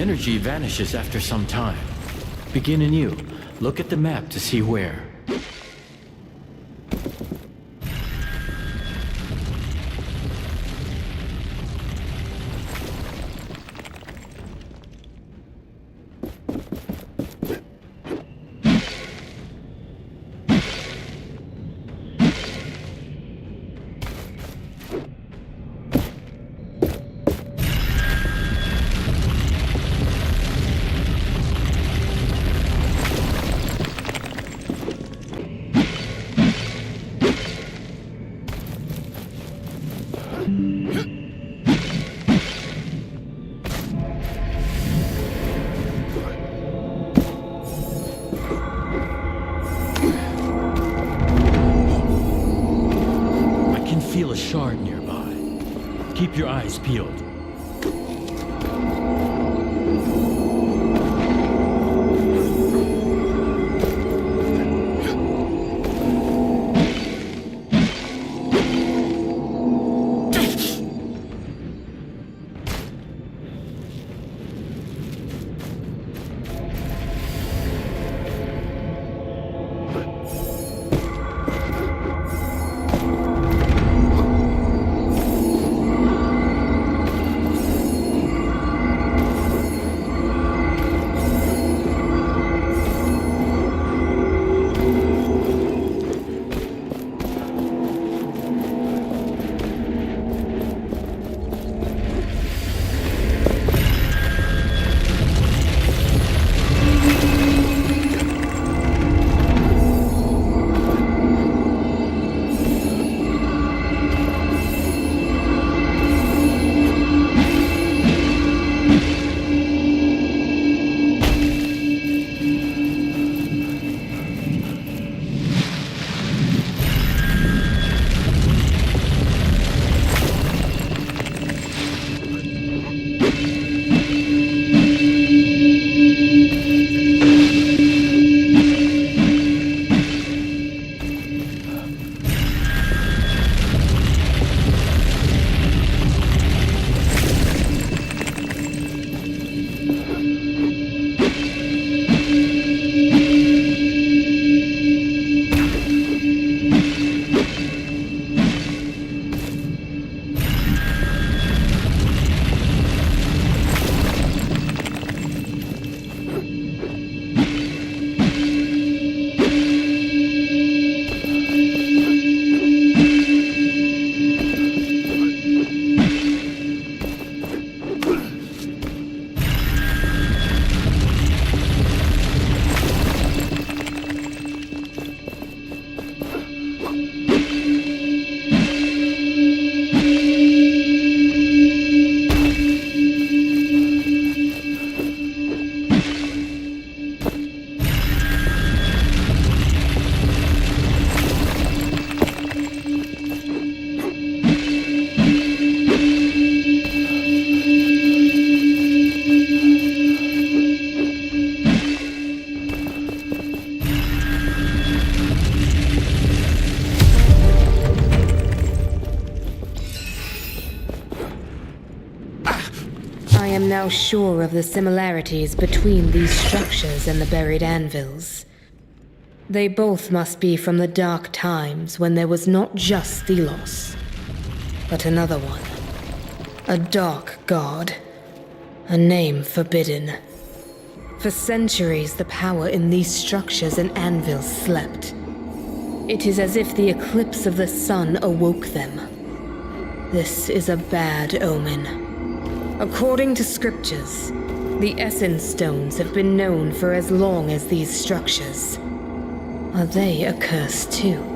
Energy vanishes after some time. Begin anew. Look at the map to see where. Feel a shard nearby. Keep your eyes peeled. I'm now sure of the similarities between these structures and the buried anvils. They both must be from the dark times when there was not just Thelos, but another one. A dark god. A name forbidden. For centuries, the power in these structures and anvils slept. It is as if the eclipse of the sun awoke them. This is a bad omen. According to scriptures, the Essence Stones have been known for as long as these structures. Are they a curse too?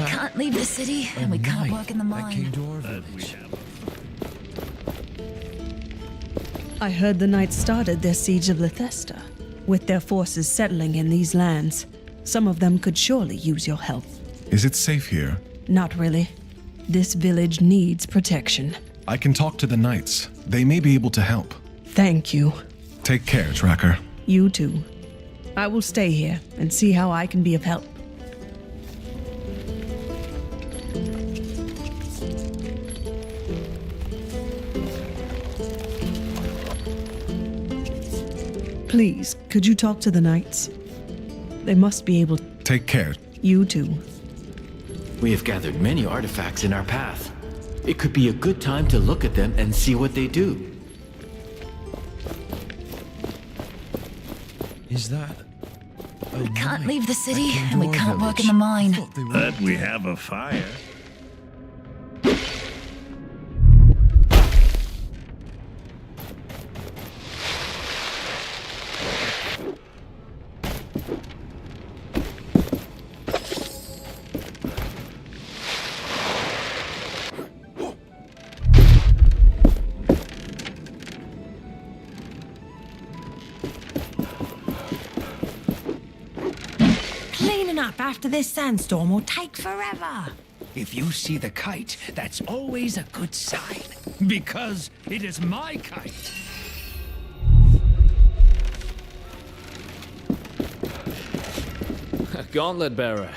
Can't leave the city, and we can't work in the mine. I heard the Knights started their siege of Lithesta. With their forces settling in these lands, some of them could surely use your help. Is it safe here? Not really. This village needs protection. I can talk to the Knights. They may be able to help. Thank you. Take care, Tracker. You too. I will stay here and see how I can be of help. Please, could you talk to the Knights? They must be able to... Take care. You too. We have gathered many artifacts in our path. It could be a good time to look at them and see what they do. Is that... We can't leave the city, and we can't work in the mine. But we have a fire. Cleaning up after this sandstorm will take forever. If you see the kite, that's always a good sign. Because it is my kite. Gauntlet bearer.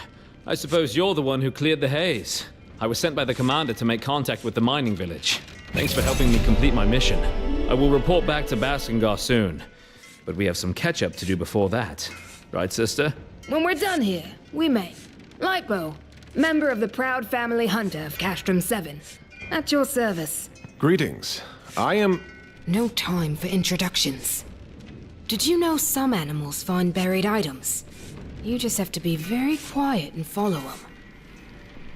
I suppose you're the one who cleared the haze. I was sent by the commander to make contact with the mining village. Thanks for helping me complete my mission. I will report back to Baskingar soon. But we have some catch-up to do before that. Right, sister? When we're done here, we may. Lightbow, member of the proud family hunter of Castrum 7. At your service. Greetings. I am... No time for introductions. Did you know some animals find buried items? You just have to be very quiet and follow them.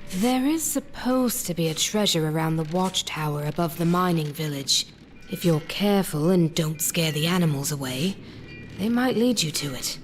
There is supposed to be a treasure around the watchtower above the mining village. If you're careful and don't scare the animals away, they might lead you to it.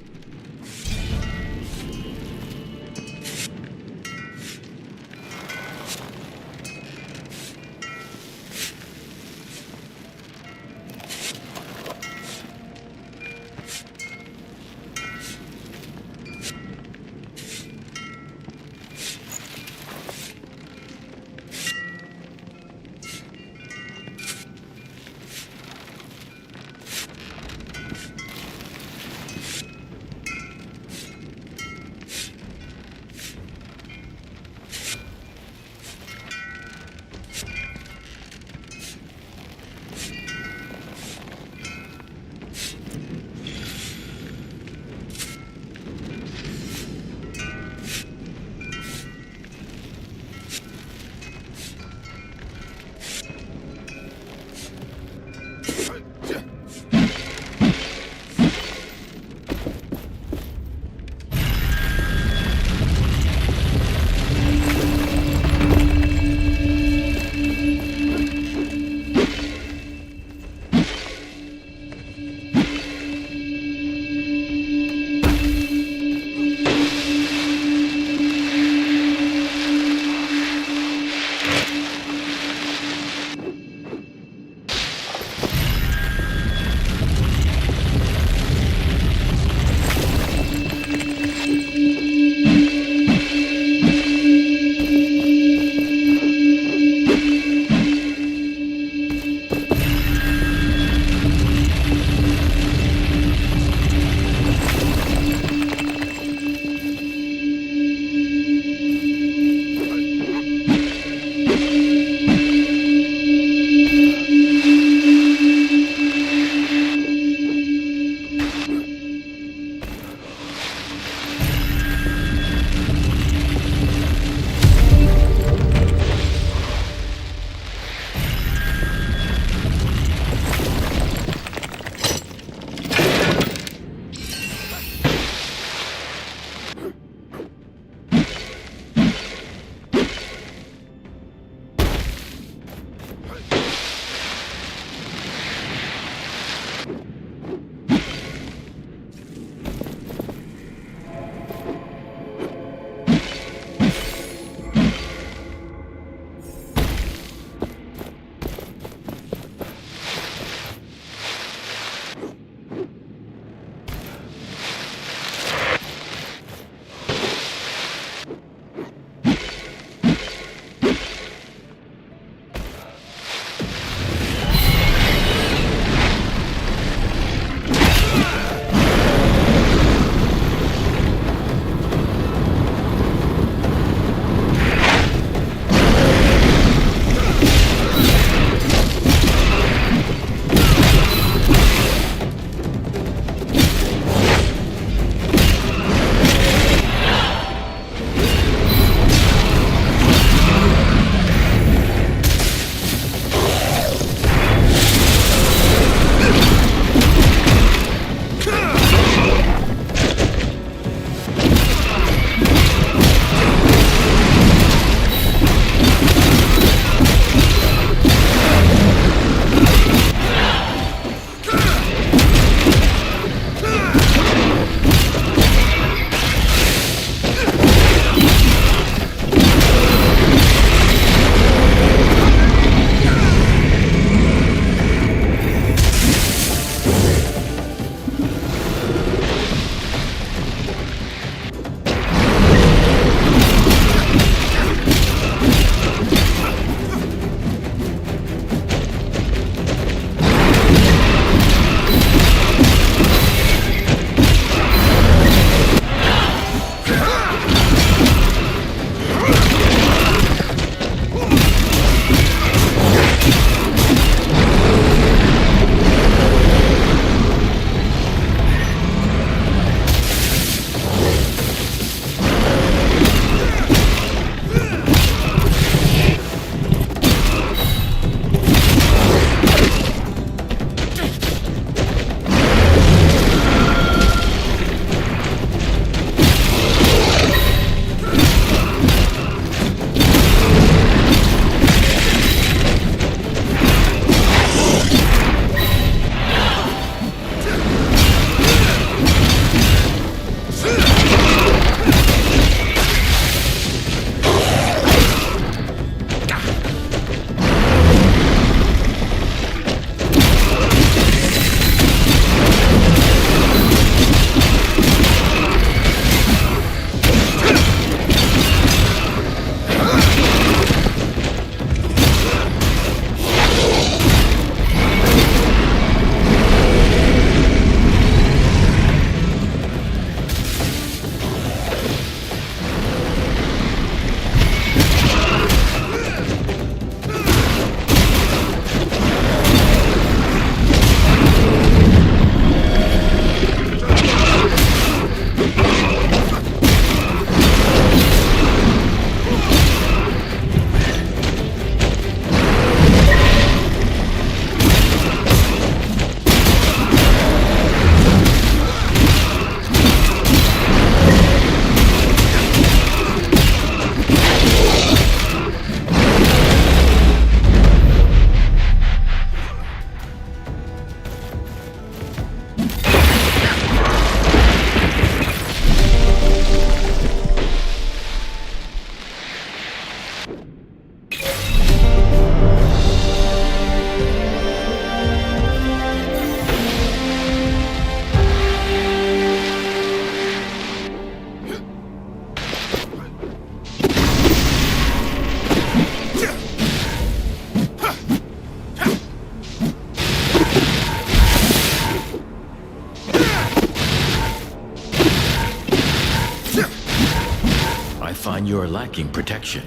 you're lacking protection.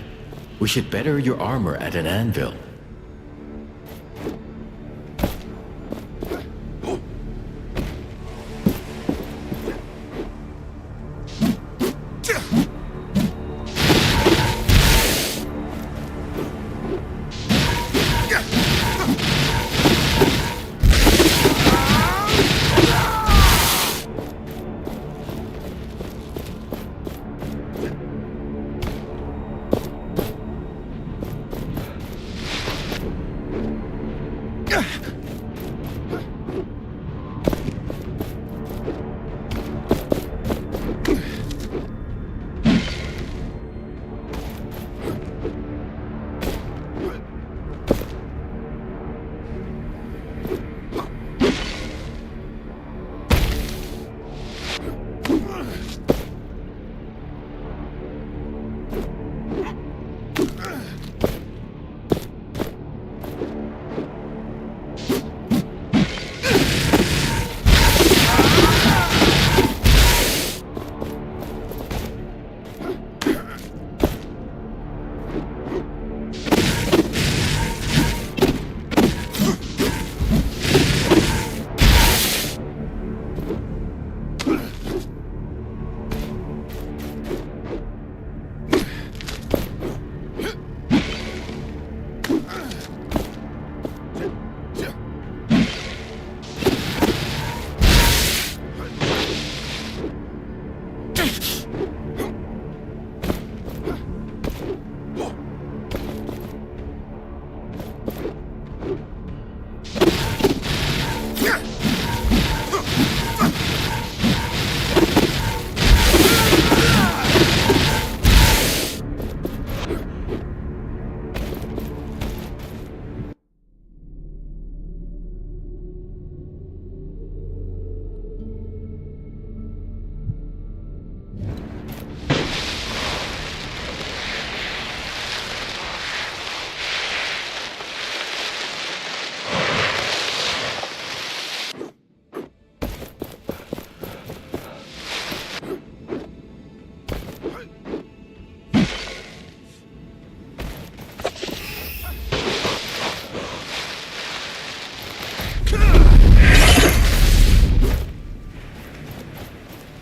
We should better your armor at an anvil.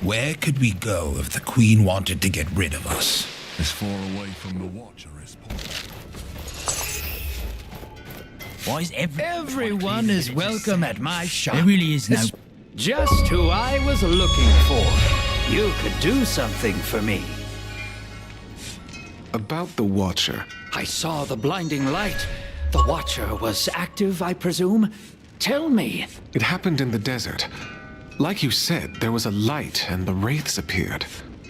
Where could we go if the Queen wanted to get rid of us? As far away from the Watcher as possible. Why is Everyone is welcome at my shop. There really is no... It's just who I was looking for. You could do something for me. About the Watcher. I saw the blinding light. The Watcher was active, I presume? Tell me. It happened in the desert. Like you said, there was a light and the wraiths appeared.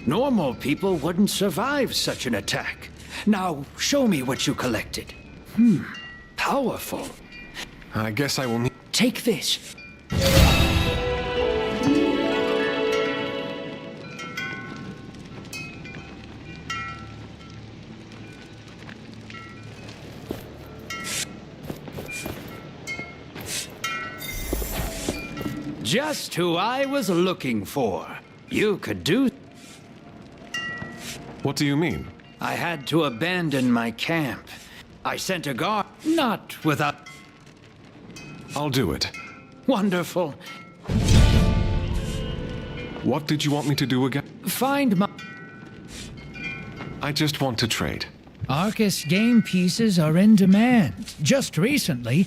Normal people wouldn't survive such an attack. Now, show me what you collected. Powerful. I guess I will need... Take this. Just who I was looking for. You could do... What do you mean? I had to abandon my camp. I sent a guard, not without... I'll do it. Wonderful. What did you want me to do again? Find my... I just want to trade. Arcus game pieces are in demand. Just recently,